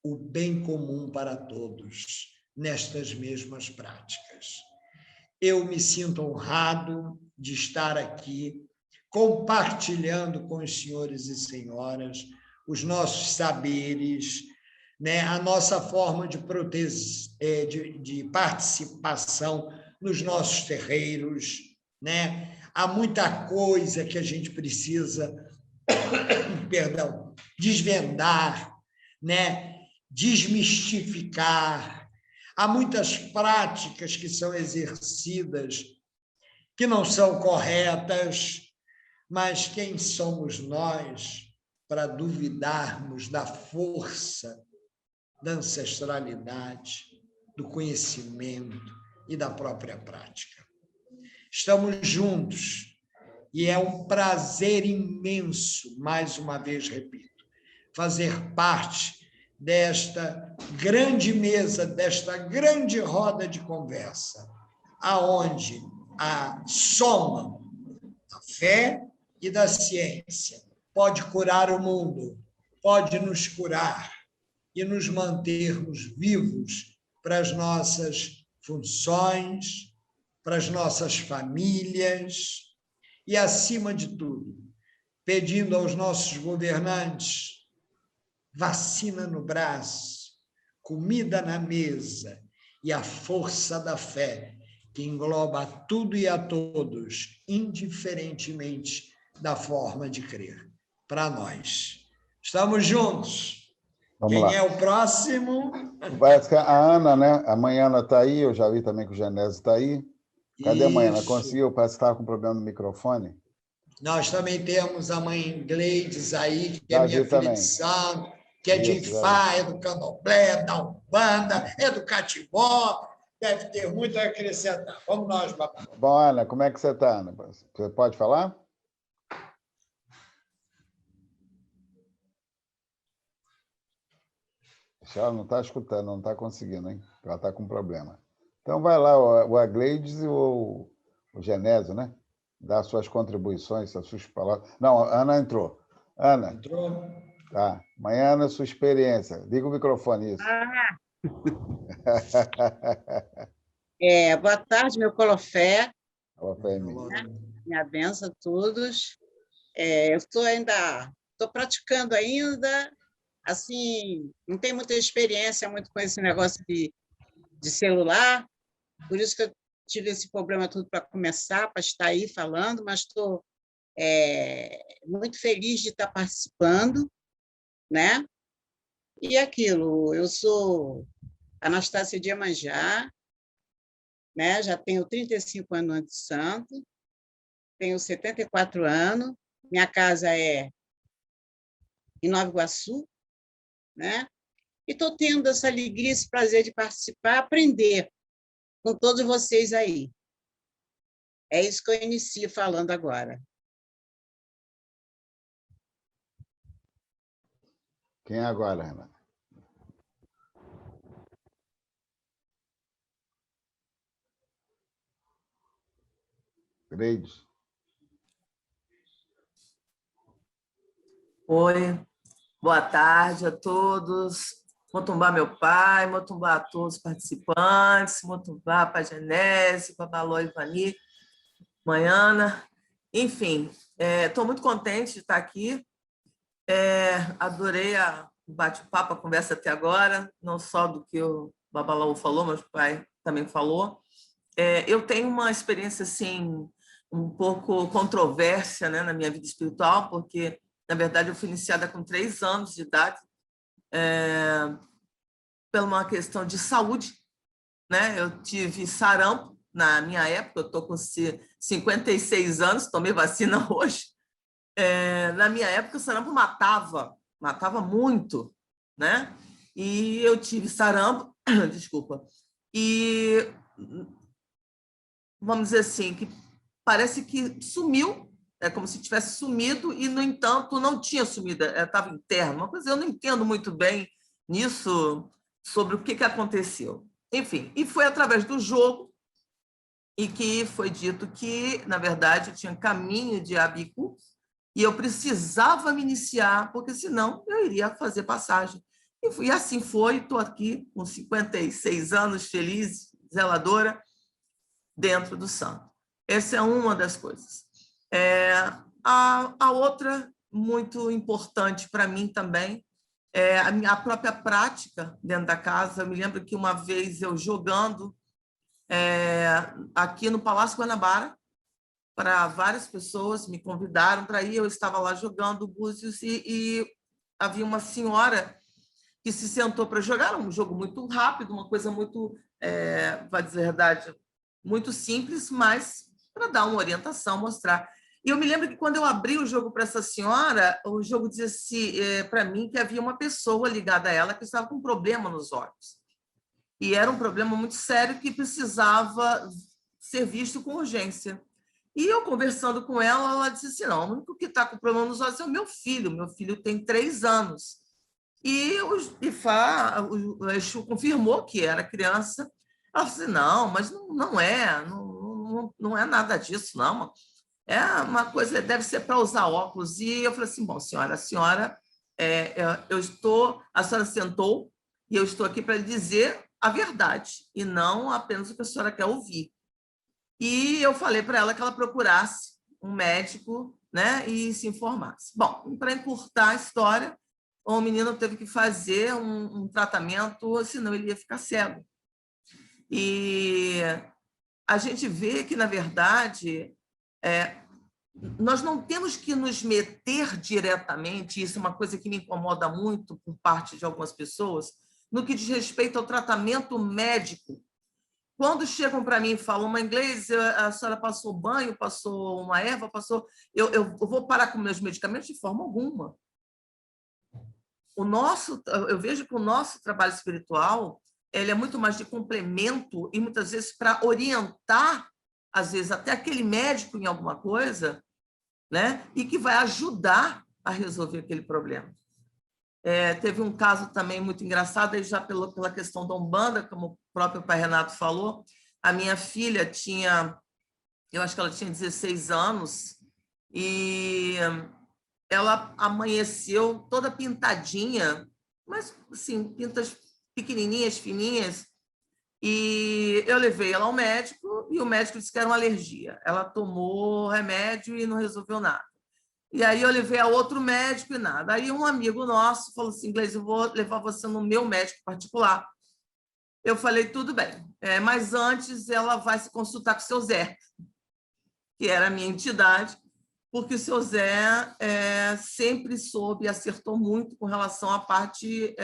o bem comum para todos, nestas mesmas práticas. Eu me sinto honrado de estar aqui, compartilhando com os senhores e senhoras os nossos saberes, né, a nossa forma de participação nos nossos terreiros, né? Há muita coisa que a gente precisa, desvendar, né? Desmistificar. Há muitas práticas que são exercidas que não são corretas, mas quem somos nós para duvidarmos da força da ancestralidade, do conhecimento e da própria prática? Estamos juntos e é um prazer imenso, mais uma vez repito, fazer parte desta grande mesa, desta grande roda de conversa, aonde a soma da fé e da ciência pode curar o mundo, pode nos curar e nos mantermos vivos para as nossas funções, para as nossas famílias e, acima de tudo, pedindo aos nossos governantes vacina no braço, comida na mesa e a força da fé, que engloba tudo e a todos, indiferentemente da forma de crer. Para nós. Estamos juntos. Vamos Quem lá. é o próximo? Parece que a Ana, né? A Maiana está aí, eu já vi também que o Genésio está aí. Cadê a Maiana? Isso. Conseguiu? Parece que estava com problema no microfone. Nós também temos a mãe Gleides aí, que é Já minha vi filha também. de santo, que é de Isso, já Ifá, é do Candomblé, da Umbanda, é do Catimbó. Deve ter muito a acrescentar. Vamos nós, babá. Bom, Ana, como é que você está, Ana? Você pode falar? Ela não está escutando, não está conseguindo, hein? Ela está com problema. Então, vai lá, o Agleides e o Genésio, né? Dá suas contribuições, as suas palavras. Não, a Ana entrou. Ana. Entrou? Tá. Maiana, sua experiência. Liga o microfone, isso. Boa tarde, meu Colofé. Boa fé em mim. Minha benção a todos. Eu estou praticando ainda, assim, não tenho muita experiência muito com esse negócio de celular, por isso que eu tive esse problema tudo para começar, para estar aí falando, mas estou muito feliz de estar participando, né? E aquilo, eu sou Anastácia de Iemanjá, né? Já tenho 35 anos de santo, tenho 74 anos, minha casa é em Nova Iguaçu, né? E estou tendo essa alegria, esse prazer de participar, aprender com todos vocês aí. É isso que eu inicio falando agora. Quem é agora, Renata? Greides. Oi, boa tarde a todos. Motumbá, meu pai, Motumbá a todos os participantes, Motumbá, Pai Genésio, Babalô, Ivani, Manhana. Enfim, estou muito contente de estar aqui. Adorei o bate-papo, a conversa até agora, não só do que o Babalô falou, mas o pai também falou. Eu tenho uma experiência assim, um pouco controvérsia, né, na minha vida espiritual, porque, na verdade, eu fui iniciada com 3 anos de idade, por uma questão de saúde, né? Eu tive sarampo na minha época, eu estou com 56 anos, tomei vacina hoje. Na minha época, o sarampo matava muito, né? E eu tive sarampo, desculpa, e vamos dizer assim, que parece que sumiu, é como se tivesse sumido e, no entanto, não tinha sumido, estava interno. Uma coisa eu não entendo muito bem nisso, sobre o que aconteceu. Enfim, e foi através do jogo e que foi dito que, na verdade, eu tinha caminho de Abicu e eu precisava me iniciar, porque senão eu iria fazer passagem. E assim foi, estou aqui com 56 anos, feliz, zeladora, dentro do santo. Essa é uma das coisas. A outra, muito importante para mim também, é a própria prática dentro da casa. Eu me lembro que uma vez eu jogando aqui no Palácio Guanabara, para várias pessoas me convidaram para ir, eu estava lá jogando búzios e havia uma senhora que se sentou para jogar, um jogo muito rápido, uma coisa muito, vai dizer a verdade, muito simples, mas para dar uma orientação, mostrar. E eu me lembro que quando eu abri o jogo para essa senhora, o jogo dizia para mim que havia uma pessoa ligada a ela que estava com um problema nos olhos. E era um problema muito sério que precisava ser visto com urgência. E eu, conversando com ela, ela disse assim, não, o único que está com problema nos olhos é o meu filho tem 3 anos. E o Ifá, o Exu confirmou que era criança. Ela disse, não, mas não é nada disso, não. É uma coisa, deve ser para usar óculos. E eu falei assim, bom, senhora, a senhora sentou e eu estou aqui para lhe dizer a verdade, e não apenas o que a senhora quer ouvir. E eu falei para ela que ela procurasse um médico, né, e se informasse. Bom, para encurtar a história, o menino teve que fazer um tratamento, senão ele ia ficar cego. E a gente vê que, na verdade, nós não temos que nos meter diretamente, isso é uma coisa que me incomoda muito por parte de algumas pessoas, no que diz respeito ao tratamento médico. Quando chegam para mim e falam, uma inglês, a senhora passou banho, passou uma erva, eu vou parar com meus medicamentos de forma alguma. Eu vejo que o nosso trabalho espiritual ele é muito mais de complemento e muitas vezes para orientar, às vezes até aquele médico em alguma coisa, né? E que vai ajudar a resolver aquele problema. Teve um caso também muito engraçado, aí já pela questão da Umbanda, como o próprio pai Renato falou, a minha filha eu acho que ela tinha 16 anos, e ela amanheceu toda pintadinha, mas assim, pintas pequenininhas, fininhas, e eu levei ela ao médico, e o médico disse que era uma alergia. Ela tomou remédio e não resolveu nada. E aí eu levei a outro médico e nada. Aí um amigo nosso falou assim, inglês, eu vou levar você no meu médico particular. Eu falei, tudo bem, mas antes ela vai se consultar com o seu Zé, que era a minha entidade, porque o seu Zé sempre soube e acertou muito com relação à parte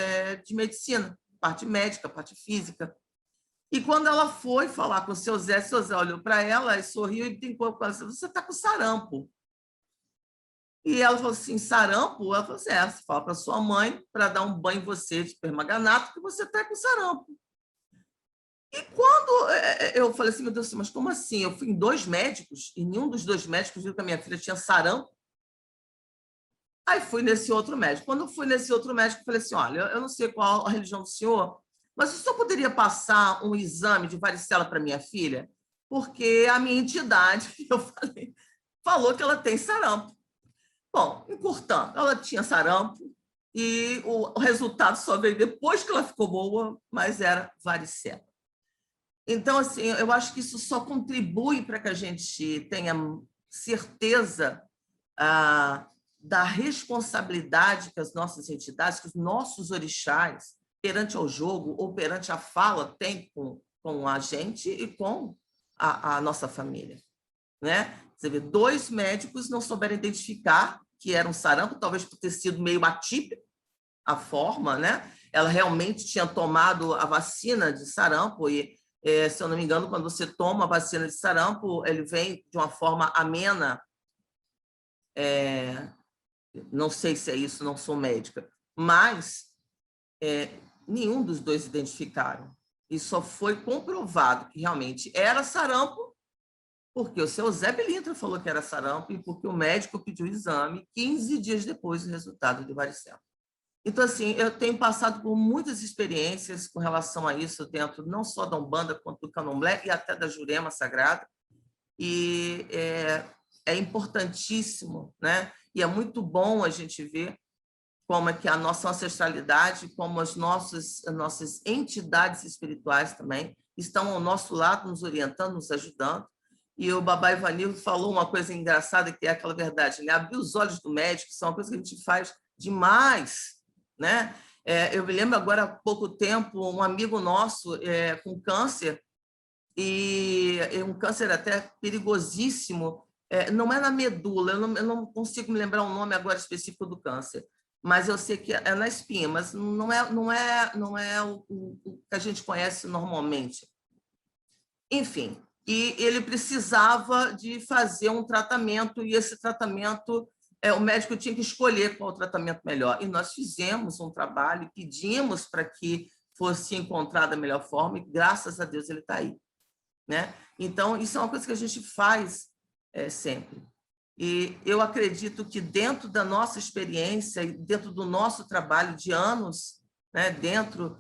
de medicina, parte médica, parte física. E quando ela foi falar com o seu Zé olhou para ela e sorriu e brincou com ela, você está com sarampo. E ela falou assim, sarampo? Ela falou assim, você fala para sua mãe para dar um banho em você de permanganato que você está com sarampo. E quando eu falei assim, meu Deus, mas como assim? Eu fui em 2 médicos e nenhum dos 2 médicos viu que a minha filha tinha sarampo. Aí fui nesse outro médico. Quando eu fui nesse outro médico, eu falei assim, olha, eu não sei qual a religião do senhor, mas o senhor poderia passar um exame de varicela para minha filha? Porque a minha entidade, eu falei, falou que ela tem sarampo. Bom, encurtando, ela tinha sarampo e o resultado só veio depois que ela ficou boa, mas era varicela. Então, assim, eu acho que isso só contribui para que a gente tenha certeza da responsabilidade que as nossas entidades, que os nossos orixás, perante ao jogo ou perante a fala, têm com a gente e com a nossa família. Né? Você vê, 2 médicos não souberam identificar que era um sarampo, talvez por ter sido meio atípico a forma, né? Ela realmente tinha tomado a vacina de sarampo e, se eu não me engano, quando você toma a vacina de sarampo, ele vem de uma forma amena. Não sei se é isso, não sou médica, mas nenhum dos 2 identificaram. E só foi comprovado que realmente era sarampo porque o seu Zé Pilintra falou que era sarampo e porque o médico pediu o exame 15 dias depois do resultado de varicela. Então, assim, eu tenho passado por muitas experiências com relação a isso dentro não só da Umbanda, quanto do Candomblé e até da Jurema Sagrada. E é importantíssimo, né? E é muito bom a gente ver como é que a nossa ancestralidade, como as nossas entidades espirituais também estão ao nosso lado, nos orientando, nos ajudando. E o Babá Ivanildo falou uma coisa engraçada, que é aquela verdade, né? Abrir os olhos do médico, isso é uma coisa que a gente faz demais, né? Eu me lembro agora, há pouco tempo, um amigo nosso com câncer, e um câncer até perigosíssimo, não é na medula, eu não consigo me lembrar o nome agora específico do câncer, mas eu sei que é na espinha, mas não é o que a gente conhece normalmente. Enfim, e ele precisava de fazer um tratamento, e esse tratamento, o médico tinha que escolher qual o tratamento melhor. E nós fizemos um trabalho, pedimos para que fosse encontrada a melhor forma, e graças a Deus ele está aí. Né? Então, isso é uma coisa que a gente faz sempre. E eu acredito que dentro da nossa experiência, dentro do nosso trabalho de anos, né, dentro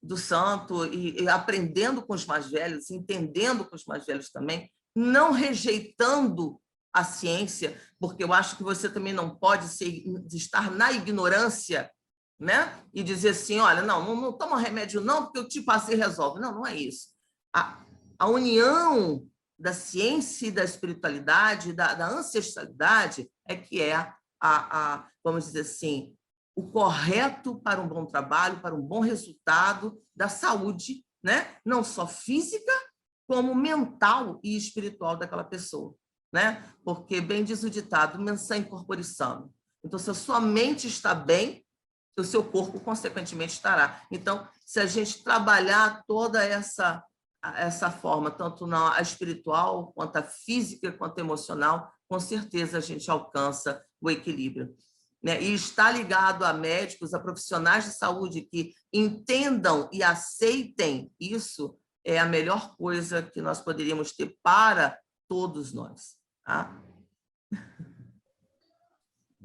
do santo e aprendendo com os mais velhos, entendendo com os mais velhos também, não rejeitando a ciência, porque eu acho que você também não pode estar na ignorância, né? E dizer assim, olha, não toma remédio não, porque eu te passei e resolve. Não, não é isso. A união da ciência e da espiritualidade, da ancestralidade, é que vamos dizer assim, o correto para um bom trabalho, para um bom resultado da saúde, né? Não só física, como mental e espiritual daquela pessoa. Né? Porque, bem diz o ditado, mensã in corpore sano. Então, se a sua mente está bem, o seu corpo, consequentemente, estará. Então, se a gente trabalhar toda essa forma, tanto na espiritual, quanto a física, quanto a emocional, com certeza a gente alcança o equilíbrio. Né? E está ligado a médicos, a profissionais de saúde que entendam e aceitem isso, é a melhor coisa que nós poderíamos ter para todos nós. Tá?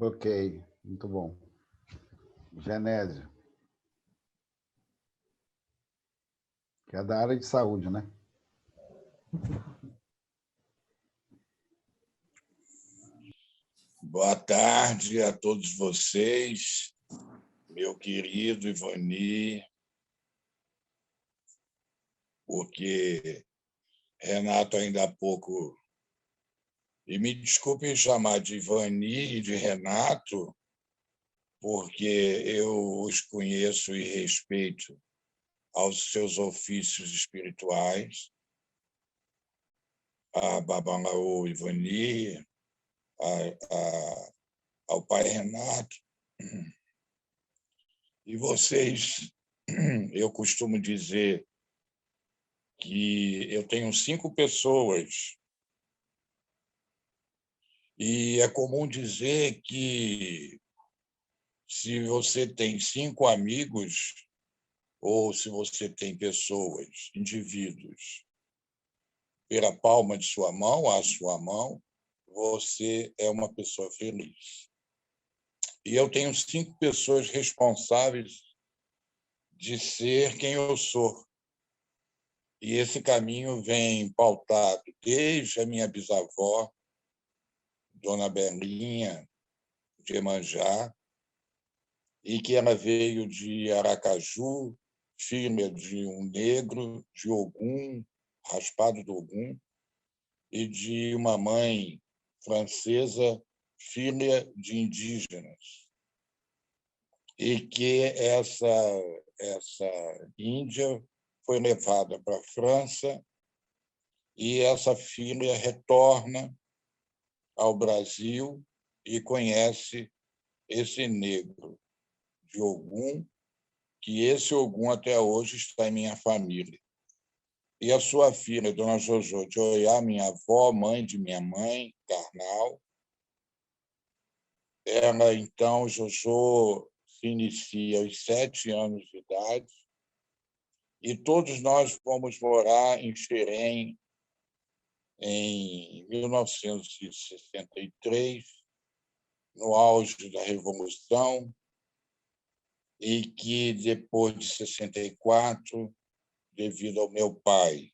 Ok, muito bom. Genésio. Que é da área de saúde, né? Boa tarde a todos vocês, meu querido Ivani, porque Renato ainda há pouco, e me desculpem chamar de Ivani e de Renato, porque eu os conheço e respeito aos seus ofícios espirituais, a Babalaô Ivani, ao pai Renato. E vocês, eu costumo dizer que eu tenho 5 pessoas, e é comum dizer que se você tem 5 amigos, ou se você tem pessoas, indivíduos, pela palma de sua mão, à sua mão, você é uma pessoa feliz. E eu tenho 5 pessoas responsáveis de ser quem eu sou. E esse caminho vem pautado desde a minha bisavó, Dona Belinha, de Iemanjá, e que ela veio de Aracaju, filha de um negro, de Ogum, raspado do Ogum, e de uma mãe francesa, filha de indígenas. E que essa índia foi levada para a França e essa filha retorna ao Brasil e conhece esse negro de Ogum, que esse Ogum até hoje está em minha família. E a sua filha, Dona Jojo de Oiá, minha avó, mãe de minha mãe, carnal, ela, então, Jojo se inicia aos 7 anos de idade, e todos nós fomos morar em Xerém em 1963, no auge da Revolução, e que, depois de 64, devido ao meu pai,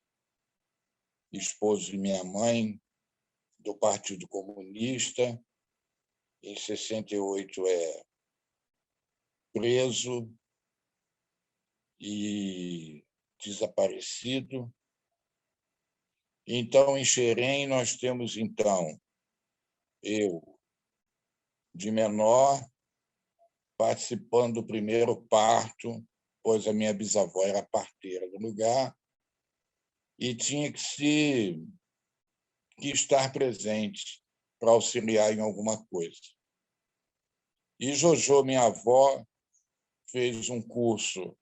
esposo de minha mãe, do Partido Comunista, em 68 é preso e desaparecido. Então, em Xerém, nós temos, então, eu, de menor, participando do primeiro parto, pois a minha bisavó era parteira do lugar, e tinha que estar presente para auxiliar em alguma coisa. E Jojo, minha avó, fez um curso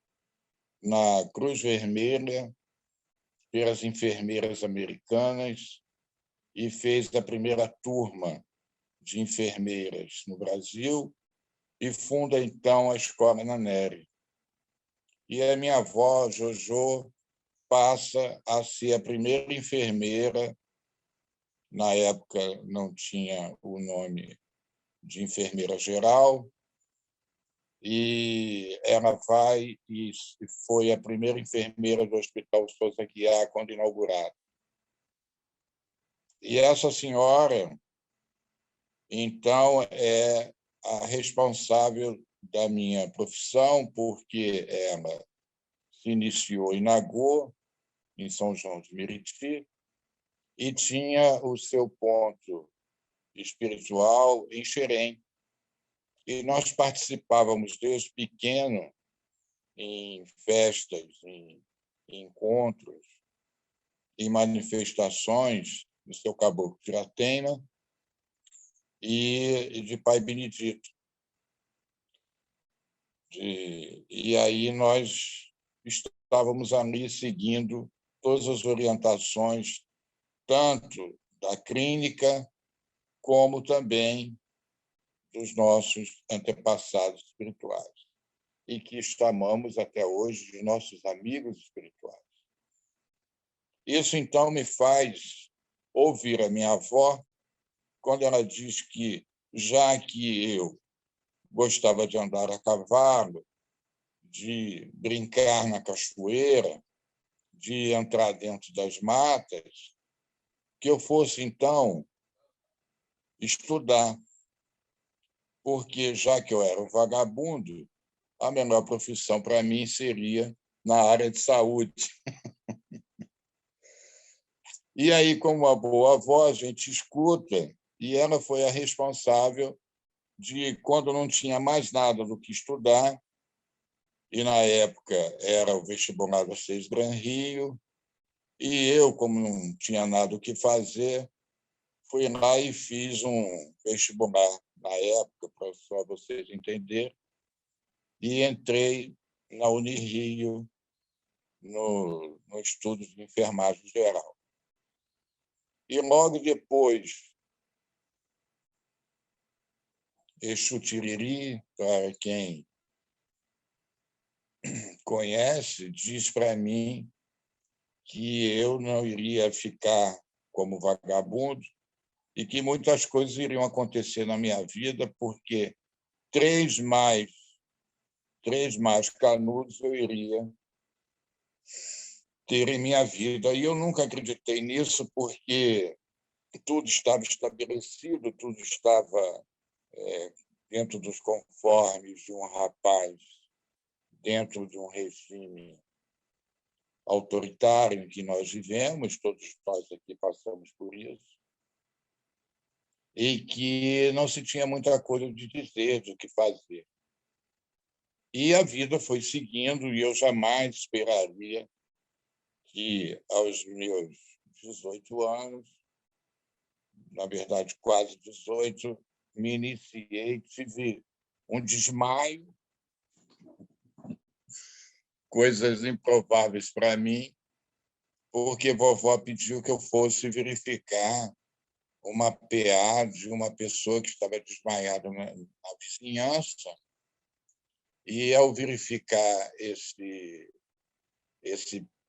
na Cruz Vermelha, pelas enfermeiras americanas, e fez a primeira turma de enfermeiras no Brasil, e funda, então, a Escola Ana Nery. E a minha avó, Jojo, passa a ser a primeira enfermeira, na época não tinha o nome de enfermeira geral, e ela vai e foi a primeira enfermeira do Hospital Souza Aguiar quando inaugurado. E essa senhora, então, é a responsável da minha profissão, porque ela se iniciou em Nagô, em São João de Meriti, e tinha o seu ponto espiritual em Xerém. E nós participávamos desde pequeno em festas, em encontros, em manifestações do seu Caboclo de Iratema e de Pai Benedito. E aí nós estávamos ali seguindo todas as orientações, tanto da clínica como também dos nossos antepassados espirituais, e que chamamos até hoje de nossos amigos espirituais. Isso, então, me faz ouvir a minha avó quando ela diz que, já que eu gostava de andar a cavalo, de brincar na cachoeira, de entrar dentro das matas, que eu fosse, então, estudar, porque, já que eu era um vagabundo, a melhor profissão para mim seria na área de saúde. E aí, como uma boa avó, a gente escuta, e ela foi a responsável de, quando não tinha mais nada do que estudar, e na época era o vestibular da Seis Gran Rio, e eu, como não tinha nada o que fazer, fui lá e fiz um vestibular na época, para só vocês entenderem, e entrei na Unirio, no estudo de enfermagem geral. E logo depois, Exu Tiriri, para quem conhece, diz para mim que eu não iria ficar como vagabundo e que muitas coisas iriam acontecer na minha vida, porque 3 mais canudos eu iria ter em minha vida. E eu nunca acreditei nisso, porque tudo estava estabelecido, tudo estava dentro dos conformes de um rapaz, dentro de um regime autoritário em que nós vivemos, todos nós aqui passamos por isso, e que não se tinha muita coisa de dizer, do que fazer. E a vida foi seguindo, e eu jamais esperaria que, aos meus 18 anos, na verdade, quase 18, me iniciei, tive um desmaio, coisas improváveis para mim, porque vovó pediu que eu fosse verificar uma PA de uma pessoa que estava desmaiada na vizinhança, e, ao verificar esse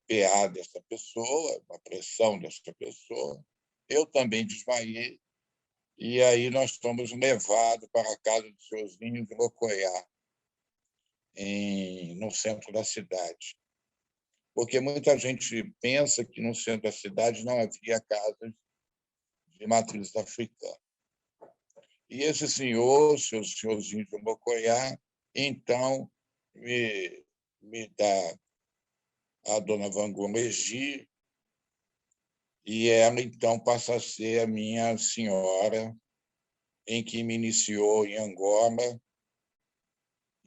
PA dessa pessoa, a pressão dessa pessoa, eu também desmaiei, e aí nós fomos levados para a casa do senhorzinho de Locoiá, no centro da cidade. Porque muita gente pensa que no centro da cidade não havia casas de matriz africana. E esse senhor, seu senhorzinho de Mocoiá, então me dá a dona Vangolegi, e ela então passa a ser a minha senhora, em que me iniciou em Angola.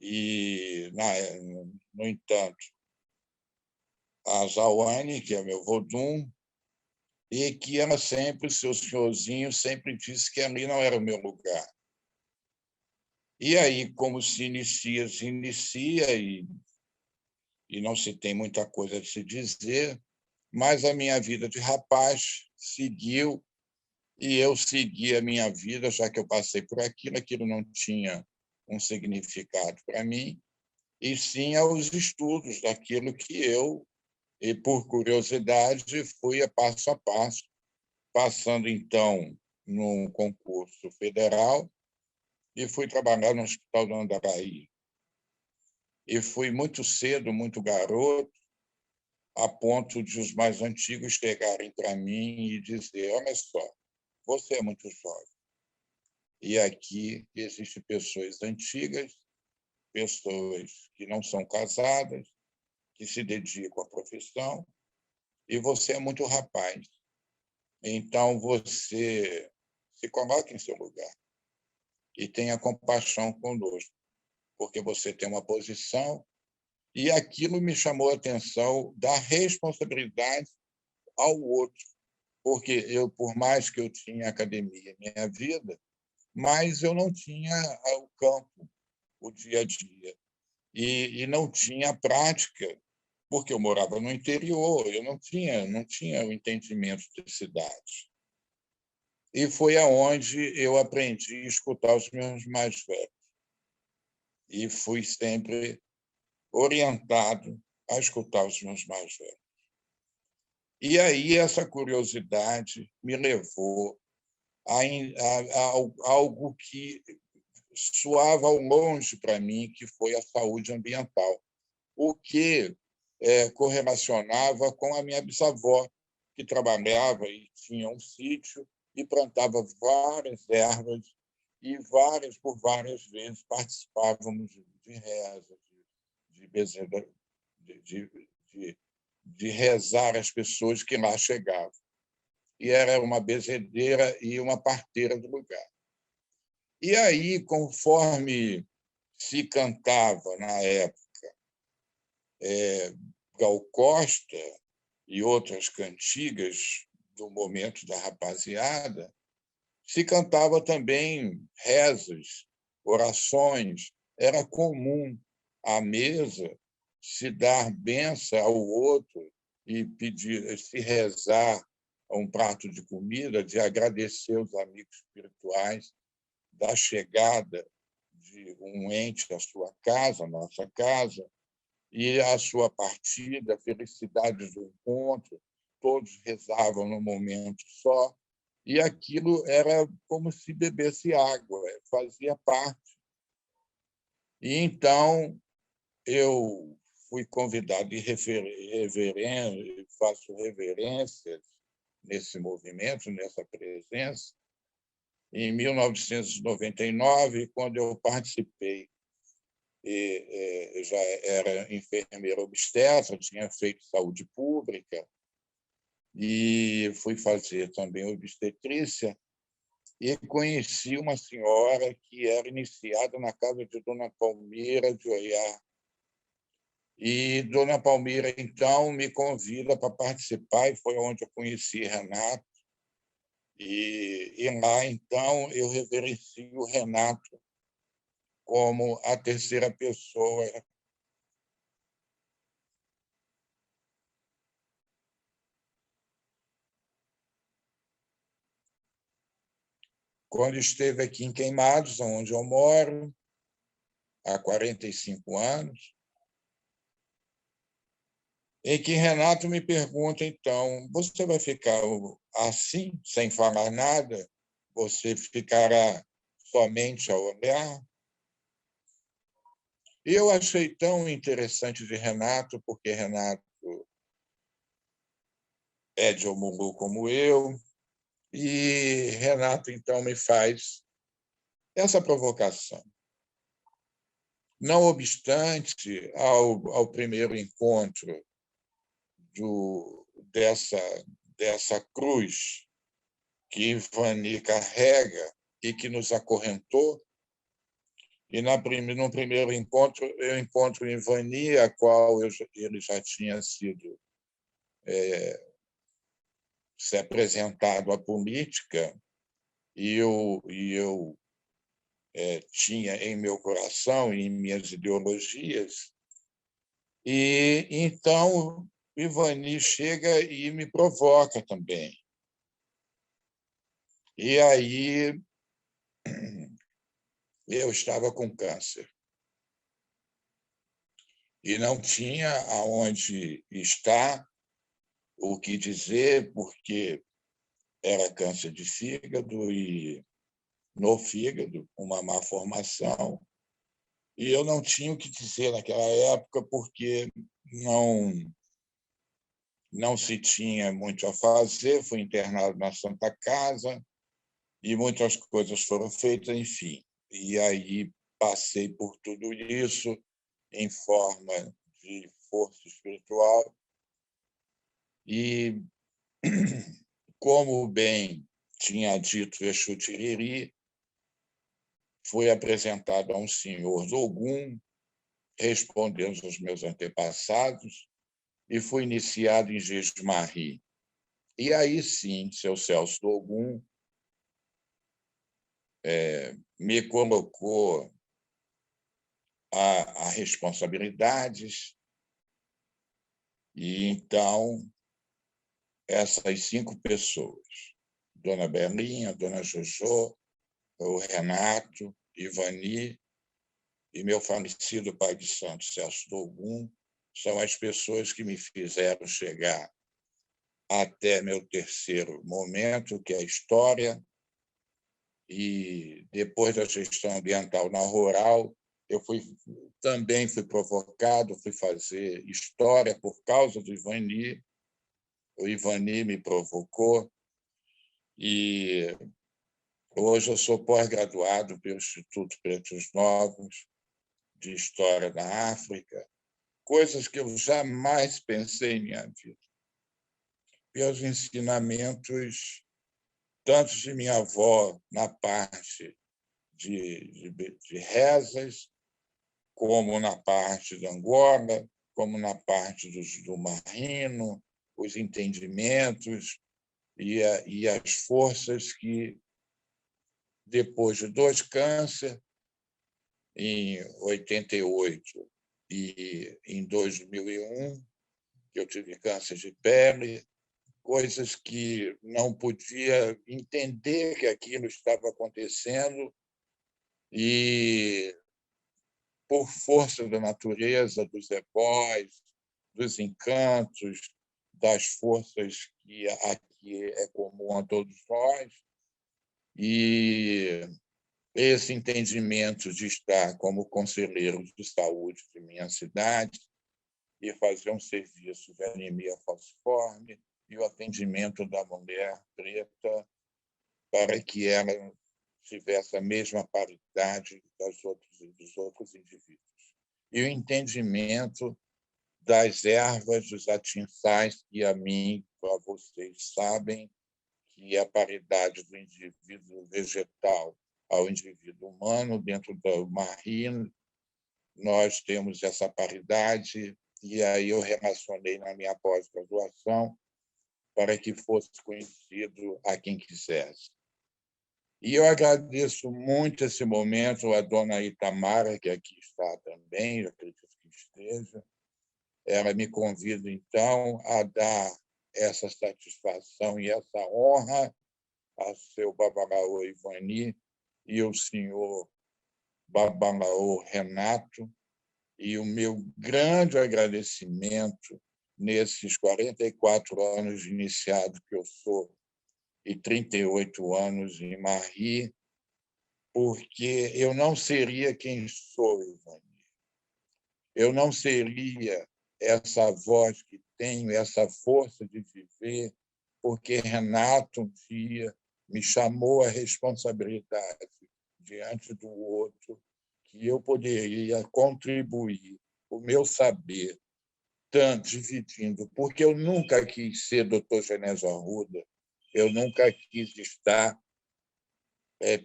E, no entanto, a Zawane, que é meu vodum, e que ela sempre, seu senhorzinho, sempre disse que ali não era o meu lugar. E aí, como se inicia, e não se tem muita coisa a se dizer, mas a minha vida de rapaz seguiu, e eu segui a minha vida, já que eu passei por aquilo não tinha um significado para mim, e sim aos estudos daquilo que eu, e por curiosidade, fui a passo, passando, então, num concurso federal, e fui trabalhar no Hospital do Andaraí. E fui muito cedo, muito garoto, a ponto de os mais antigos chegarem para mim e dizer: olha só, você é muito jovem. E aqui existem pessoas antigas, pessoas que não são casadas, que se dedicam à profissão, e você é muito rapaz. Então, você se coloque em seu lugar e tenha compaixão conosco, porque você tem uma posição, e aquilo me chamou a atenção da responsabilidade ao outro, porque eu, por mais que eu tinha academia em minha vida, mas eu não tinha o campo, o dia a dia, e não tinha a prática, porque eu morava no interior, eu não tinha o entendimento de cidade. E foi aonde eu aprendi a escutar os meus mais velhos. E fui sempre orientado a escutar os meus mais velhos. E aí essa curiosidade me levou a algo que soava ao longe para mim, que foi a saúde ambiental, o que correlacionava com a minha bisavó, que trabalhava e tinha um sítio e plantava várias ervas, e por várias vezes participávamos de rezas, de rezar as pessoas que lá chegavam. E era uma bezedeira e uma parteira do lugar. E aí, conforme se cantava na época Gal Costa e outras cantigas do momento da rapaziada, Se cantava também rezas, orações. Era comum à mesa se dar bênção ao outro e pedir, se rezar um prato de comida, de agradecer os amigos espirituais da chegada de um ente à sua casa, à nossa casa, e a sua partida, a felicidade do encontro. Todos rezavam num momento só, e aquilo era como se bebesse água, fazia parte. E então eu fui convidado e faço reverências nesse movimento, nessa presença, em 1999, quando eu participei. Eu já era enfermeiro obstetra, tinha feito saúde pública e fui fazer também obstetrícia e conheci uma senhora que era iniciada na casa de Dona Palmira de Oiá. E Dona Palmira, então, me convida para participar, e foi onde eu conheci Renato. E lá, então, eu reverencio o Renato como a terceira pessoa. Quando esteve aqui em Queimados, onde eu moro, há 45 anos, em que Renato me pergunta, então, você vai ficar assim, sem falar nada? Você ficará somente a olhar? E eu achei tão interessante de Renato, porque Renato é de Omulu como eu, e Renato, então, me faz essa provocação. Não obstante, ao primeiro encontro dessa cruz que Ivani carrega e que nos acorrentou, e no primeiro encontro, eu encontro Ivani, a qual ele já tinha sido se apresentado à política, e eu tinha em meu coração e em minhas ideologias. E então Ivani chega e me provoca também. E aí eu estava com câncer e não tinha aonde estar, o que dizer, porque era câncer de fígado e no fígado, uma má formação. E eu não tinha o que dizer naquela época, porque não se tinha muito a fazer. Fui internado na Santa Casa e muitas coisas foram feitas, enfim. E aí passei por tudo isso em forma de força espiritual. E, como bem tinha dito Exu Tiriri, fui apresentado a um senhor Ogum, respondendo aos meus antepassados, e fui iniciado em Jejumari. E aí sim, seu Celso Ogum me colocou a responsabilidades, e então essas 5 pessoas, Dona Belinha, Dona Jojo, o Renato, Ivani e meu falecido pai de santo, Celso Ogum, são as pessoas que me fizeram chegar até meu terceiro momento, que é a história. E depois da gestão ambiental na rural, eu também fui provocado, fui fazer história por causa do Ivani. O Ivani me provocou e hoje eu sou pós-graduado pelo Instituto Pretos Novos de História da África, coisas que eu jamais pensei em minha vida. Pelos ensinamentos tanto de minha avó na parte de rezas, como na parte da Angola, como na parte do Marrino, os entendimentos e as forças que depois de 2 cânceres, em 88 e em 2001, que eu tive câncer de pele, coisas que não podia entender que aquilo estava acontecendo e, por força da natureza, dos ebóis, dos encantos, das forças que aqui é comum a todos nós, e esse entendimento de estar como conselheiro de saúde de minha cidade e fazer um serviço de anemia falciforme e o atendimento da mulher preta para que ela tivesse a mesma paridade dos outros indivíduos. E o entendimento das ervas, dos atiçais, que a mim, a vocês sabem, que é a paridade do indivíduo vegetal ao indivíduo humano. Dentro do Marri, nós temos essa paridade, e aí eu relacionei na minha pós-graduação para que fosse conhecido a quem quisesse. E eu agradeço muito esse momento à dona Itamara, que aqui está também, eu acredito que esteja. Ela me convida, então, a dar essa satisfação e essa honra a seu Babalaô Ivani e o senhor Babalaô Renato, e o meu grande agradecimento nesses 44 anos de iniciado que eu sou e 38 anos em Marri, porque eu não seria quem sou, Ivani. Eu não seria essa voz que tenho, essa força de viver, porque Renato um dia me chamou a responsabilidade diante do outro, que eu poderia contribuir o meu saber, tanto dividindo, porque eu nunca quis ser doutor Genésio Arruda, eu nunca quis estar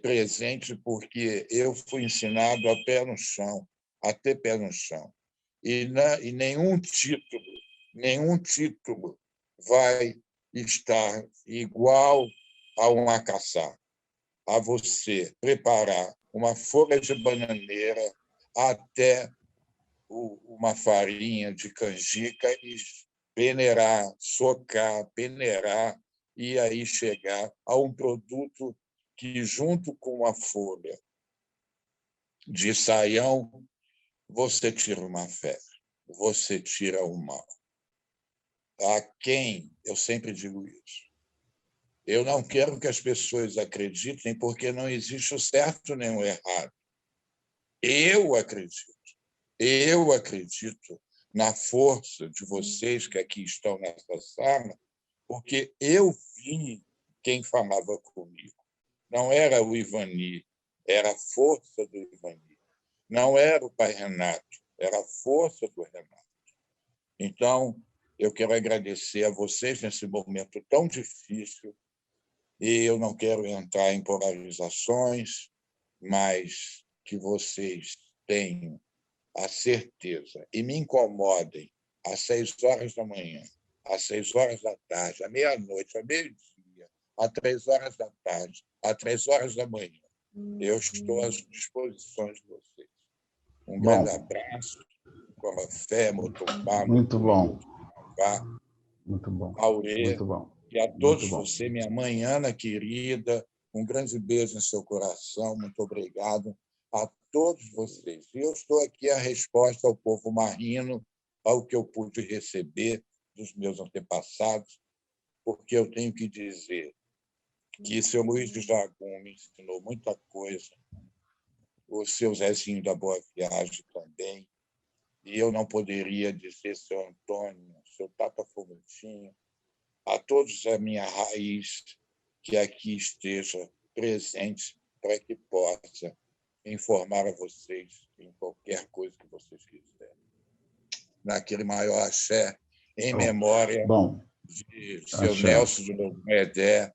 presente, porque eu fui ensinado a pé no chão, a ter pé no chão. E nenhum título vai estar igual a um acaçar, a você preparar uma folha de bananeira até uma farinha de canjica e peneirar, socar, peneirar, e aí chegar a um produto que, junto com a folha de saião, você tira uma febre, você tira o mal. A quem eu sempre digo isso? Eu não quero que as pessoas acreditem, porque não existe o certo nem o errado. Eu acredito na força de vocês que aqui estão nessa sala, porque eu vi quem falava comigo. Não era o Ivani, era a força do Ivani. Não era o pai Renato, era a força do Renato. Então, eu quero agradecer a vocês nesse momento tão difícil, e eu não quero entrar em polarizações, mas que vocês tenham a certeza e me incomodem às 6 horas da manhã, às 6 horas da tarde, à meia-noite, à meio-dia, às 3 horas da tarde, às 3 horas da manhã. Eu estou às disposições de vocês. Um grande abraço, com a fé, Motopá, muito bom. Muito bom. Aurê, muito bom. E a todos vocês, minha mãe Ana querida, um grande beijo no seu coração, muito obrigado a todos vocês. E eu estou aqui a resposta ao povo marrino, ao que eu pude receber dos meus antepassados, porque eu tenho que dizer que seu Luiz de Jagum me ensinou muita coisa, o seu Zezinho da Boa Viagem também, e eu não poderia dizer seu Antônio, seu Tata Foguetinho, a todos a minha raiz que aqui esteja presente para que possa informar a vocês em qualquer coisa que vocês quiserem. Naquele maior axé, em memória de seu axé. Nelson de Logomedé,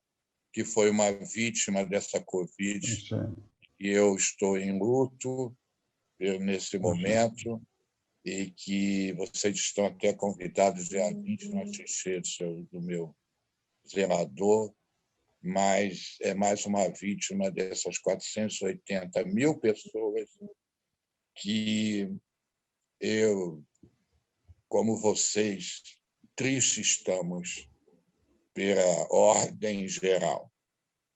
que foi uma vítima dessa Covid, axé. E eu estou em luto nesse momento, e que vocês estão até convidados dia 20 no Xixê do meu zelador, mas é mais uma vítima dessas 480 mil pessoas que eu, como vocês, tristes estamos pela ordem geral.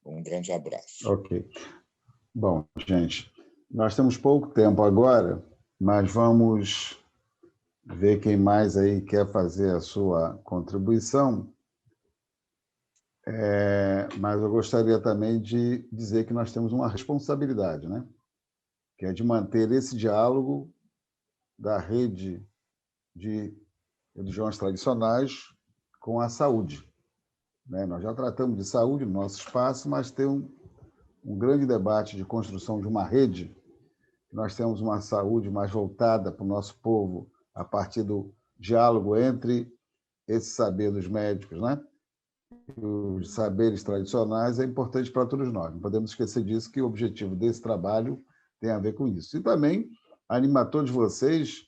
Um grande abraço. Ok. Bom, gente, nós temos pouco tempo agora, mas vamos ver quem mais aí quer fazer a sua contribuição. Mas eu gostaria também de dizer que nós temos uma responsabilidade, né? Que é de manter esse diálogo da rede de religiões tradicionais com a saúde, né? Nós já tratamos de saúde no nosso espaço, mas tem um grande debate de construção de uma rede. Nós temos uma saúde mais voltada para o nosso povo a partir do diálogo entre esse saber dos médicos, né? Os saberes tradicionais é importante para todos nós. Não podemos esquecer disso, que o objetivo desse trabalho tem a ver com isso. E também animar todos vocês,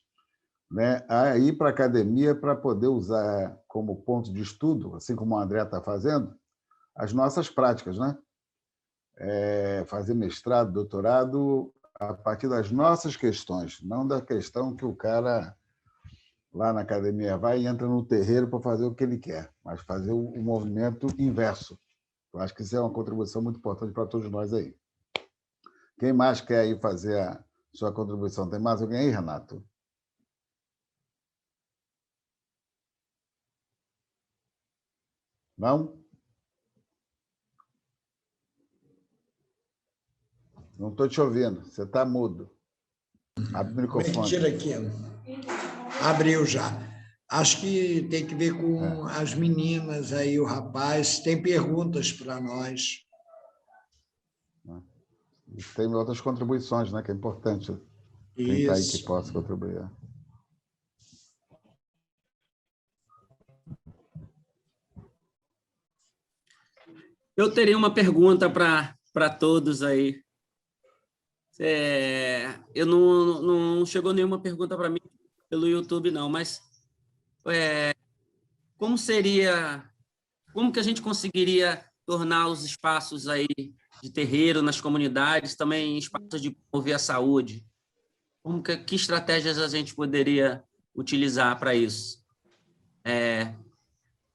né, a ir para a academia para poder usar como ponto de estudo, assim como o André está fazendo, as nossas práticas, né? Fazer mestrado, doutorado, a partir das nossas questões, não da questão que o cara lá na academia vai e entra no terreiro para fazer o que ele quer, mas fazer o movimento inverso. Eu acho que isso é uma contribuição muito importante para todos nós aí. Quem mais quer ir fazer a sua contribuição? Tem mais alguém aí, Renato? Não? Não estou te ouvindo. Você está mudo. Abre o microfone. Como é que tira aqui? Abriu já. Acho que tem que ver com as meninas aí, o rapaz. Tem perguntas para nós. E tem outras contribuições, né? Que é importante. Quem está aí que possa contribuir. Eu teria uma pergunta para todos aí. Eu não chegou nenhuma pergunta para mim pelo YouTube, não, mas como que a gente conseguiria tornar os espaços aí de terreiro nas comunidades também espaços de promover a saúde? Que estratégias a gente poderia utilizar para isso?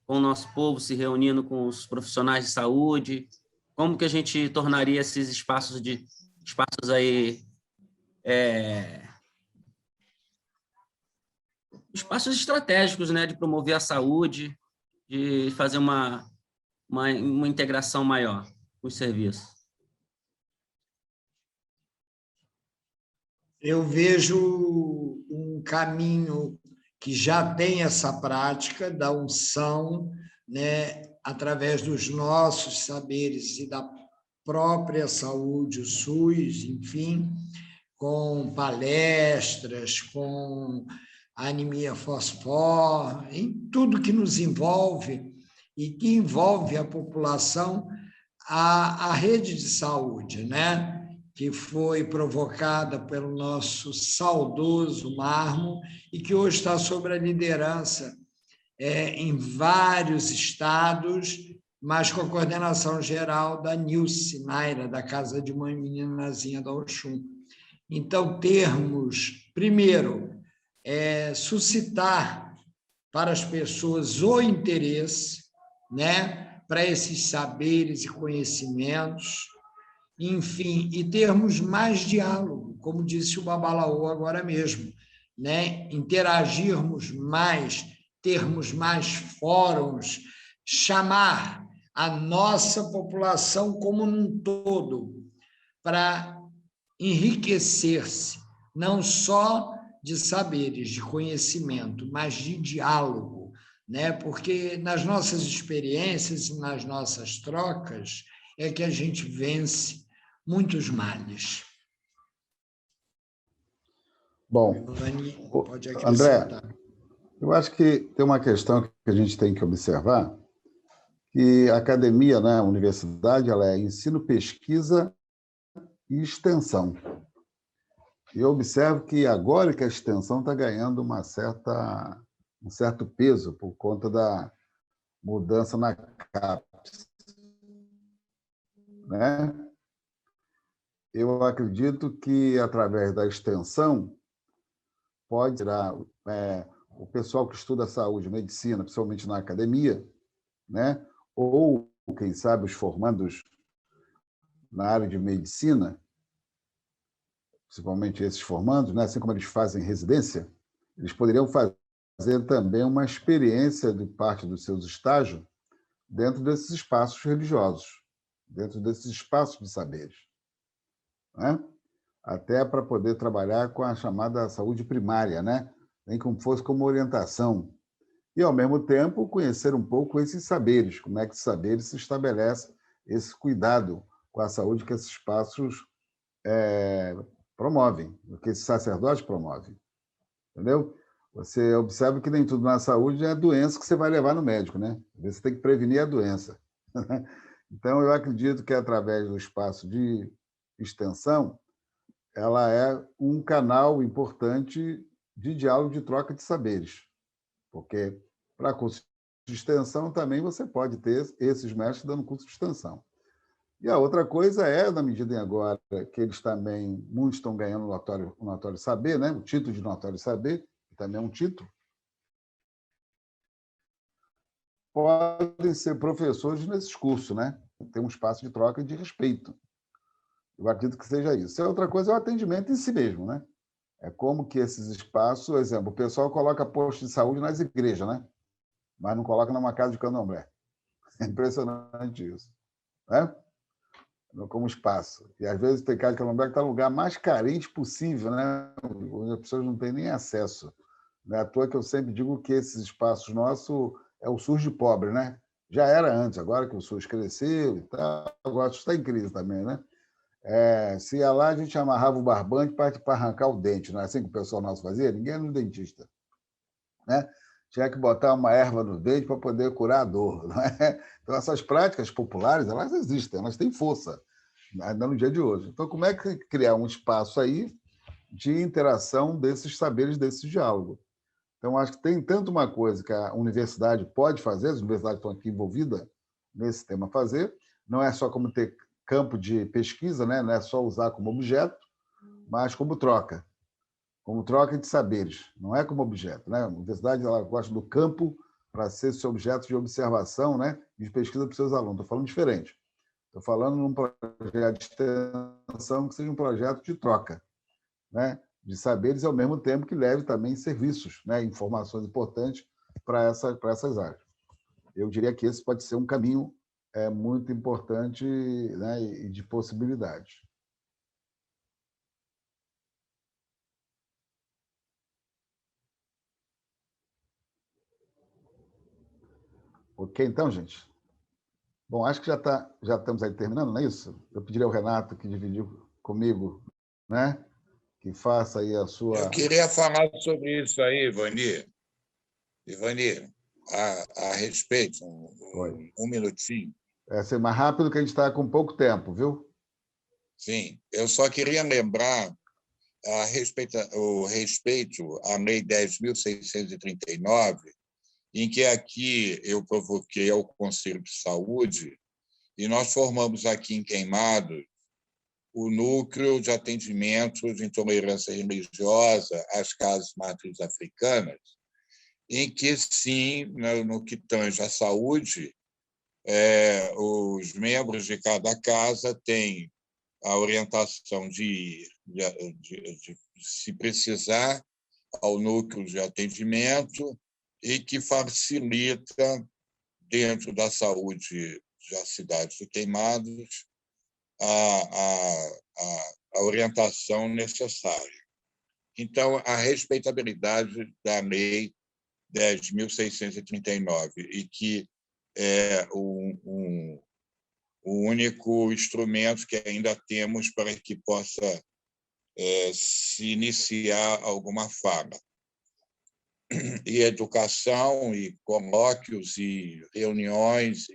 Com o nosso povo se reunindo com os profissionais de saúde, como que a gente tornaria esses espaços aí espaços estratégicos, né, de promover a saúde, de fazer uma integração maior com os serviços? Eu vejo um caminho que já tem essa prática da unção, né, através dos nossos saberes e da própria saúde, o SUS, enfim, com palestras, com anemia fosfor, em tudo que nos envolve e que envolve a população, a rede de saúde, né? Que foi provocada pelo nosso saudoso Marmo e que hoje está sob a liderança em vários estados, mas com a coordenação geral da Nilce Naira, da Casa de Mãe Meninazinha da Oxum. Então, primeiro, suscitar para as pessoas o interesse, né, para esses saberes e conhecimentos, enfim, e termos mais diálogo, como disse o Babalaô agora mesmo, né? Interagirmos mais, termos mais fóruns, chamar a nossa população como um todo para enriquecer-se, não só de saberes, de conhecimento, mas de diálogo, né? Porque nas nossas experiências e nas nossas trocas é que a gente vence muitos males. Bom, pode André, eu acho que tem uma questão que a gente tem que observar, que a academia, né, a universidade, ela é ensino, pesquisa e extensão. E eu observo que agora que a extensão está ganhando um certo peso por conta da mudança na CAPES. né? Eu acredito que, através da extensão, pode tirar o pessoal que estuda saúde, medicina, principalmente na academia, né? Ou, quem sabe, os formandos na área de medicina, principalmente esses formandos, né? Assim como eles fazem residência, eles poderiam fazer também uma experiência de parte dos seus estágios dentro desses espaços religiosos, dentro desses espaços de saberes, né? Até para poder trabalhar com a chamada saúde primária, né? Nem como fosse como orientação. E, ao mesmo tempo, conhecer um pouco esses saberes, como é que esses saberes se estabelece esse cuidado com a saúde que esses espaços promovem, o que esses sacerdotes promovem. Entendeu? Você observa que nem tudo na saúde é doença que você vai levar no médico, né? Você tem que prevenir a doença. Então, eu acredito que, através do espaço de extensão, ela é um canal importante de diálogo, de troca de saberes. Porque, para curso de extensão, também você pode ter esses mestres dando curso de extensão. E a outra coisa é, na medida em agora que eles também, muitos estão ganhando o notório saber, né? O título de notório saber, que também é um título, podem ser professores nesses cursos, né? Tem um espaço de troca e de respeito. Eu acredito que seja isso. A outra coisa é o atendimento em si mesmo, né? É como que esses espaços, por exemplo, o pessoal coloca posto de saúde nas igrejas, né? Mas não coloca numa casa de candomblé. É impressionante isso, né? Como espaço. E, às vezes, tem casa de candomblé que está no lugar mais carente possível, né? Onde as pessoas não têm nem acesso. Não é à toa que eu sempre digo que esses espaços nossos é o SUS de pobre, né? Já era antes, agora que o SUS cresceu e tal, agora está em crise também, né? Se ia lá, a gente amarrava o barbante para arrancar o dente, não é assim que o pessoal nosso fazia? Ninguém era no dentista, né? Tinha que botar uma erva no dente para poder curar a dor, não é? Então, essas práticas populares, elas existem, elas têm força, ainda no dia de hoje. Então, como é que criar um espaço aí de interação desses saberes, desse diálogo? Então, acho que tem tanto uma coisa que a universidade pode fazer, as universidades estão aqui envolvidas nesse tema fazer, não é só como ter campo de pesquisa, né? Não é só usar como objeto, mas como troca de saberes, não é como objeto, né? A universidade ela gosta do campo para ser esse objeto de observação, né? De pesquisa para os seus alunos. Estou falando diferente. Estou falando num projeto de extensão que seja um projeto de troca, né? De saberes, ao mesmo tempo que leve também serviços, né? Informações importantes para essas áreas. Eu diria que esse pode ser um caminho muito importante, né? E de possibilidades. Ok, então, gente? Bom, acho que já estamos aí terminando, não é isso? Eu pediria ao Renato que dividiu comigo, né? Que faça aí a Eu sua. queria falar sobre isso aí, Ivani. Ivani, a respeito, um minutinho. Ser mais rápido que a gente está com pouco tempo, viu? Sim, eu só queria lembrar o respeito à Lei 10.639, em que aqui eu provoquei ao Conselho de Saúde e nós formamos aqui em Queimados o núcleo de atendimento de intolerância religiosa às casas matrizes africanas, em que, sim, no que tange à saúde, os membros de cada casa têm a orientação de se precisar ao núcleo de atendimento e que facilita, dentro da saúde da cidade de Queimados, a orientação necessária. Então, a respeitabilidade da Lei 10.639, e que é o único instrumento que ainda temos para que possa se iniciar alguma fala. E educação, e colóquios, e reuniões,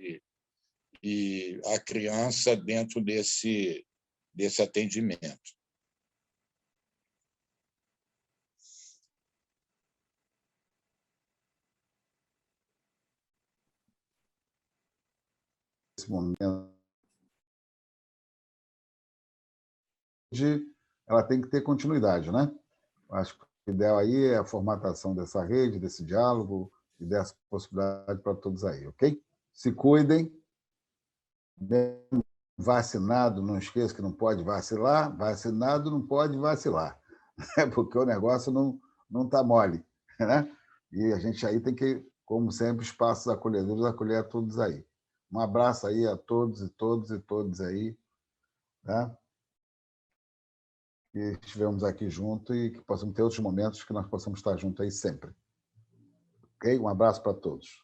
e a criança dentro desse atendimento. Nesse momento ela tem que ter continuidade, né? Acho que o ideal aí é a formatação dessa rede, desse diálogo e dessa possibilidade para todos aí, ok? Se cuidem. Vacinado, não esqueça que não pode vacilar. Vacinado não pode vacilar, porque o negócio não está mole, né? E a gente aí tem que, como sempre, espaços acolhedores, acolher a todos aí. Um abraço aí a todos e todos aí, tá? Que estivemos aqui juntos e que possamos ter outros momentos que nós possamos estar juntos aí sempre. Ok? Um abraço para todos.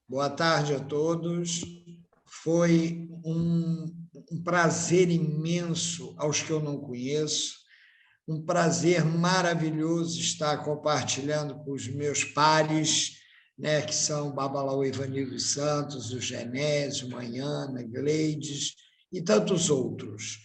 Boa tarde a todos. Foi um prazer imenso aos que eu não conheço, um prazer maravilhoso estar compartilhando com os meus pares, né, que são Babalaú Ivanildo Santos, o Genésio, Manhana, Gleides e tantos outros.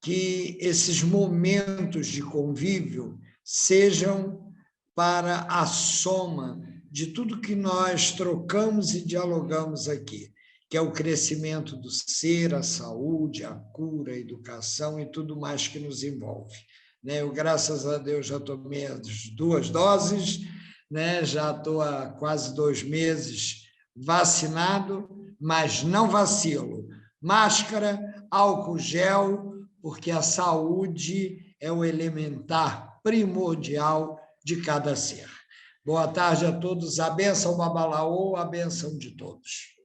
Que esses momentos de convívio sejam para a soma de tudo que nós trocamos e dialogamos aqui, que é o crescimento do ser, a saúde, a cura, a educação e tudo mais que nos envolve. Eu, graças a Deus, já tomei as 2 doses, já estou há quase 2 meses vacinado, mas não vacilo. Máscara, álcool gel, porque a saúde é o elementar primordial de cada ser. Boa tarde a todos. A bênção Babalaô, a bênção de todos.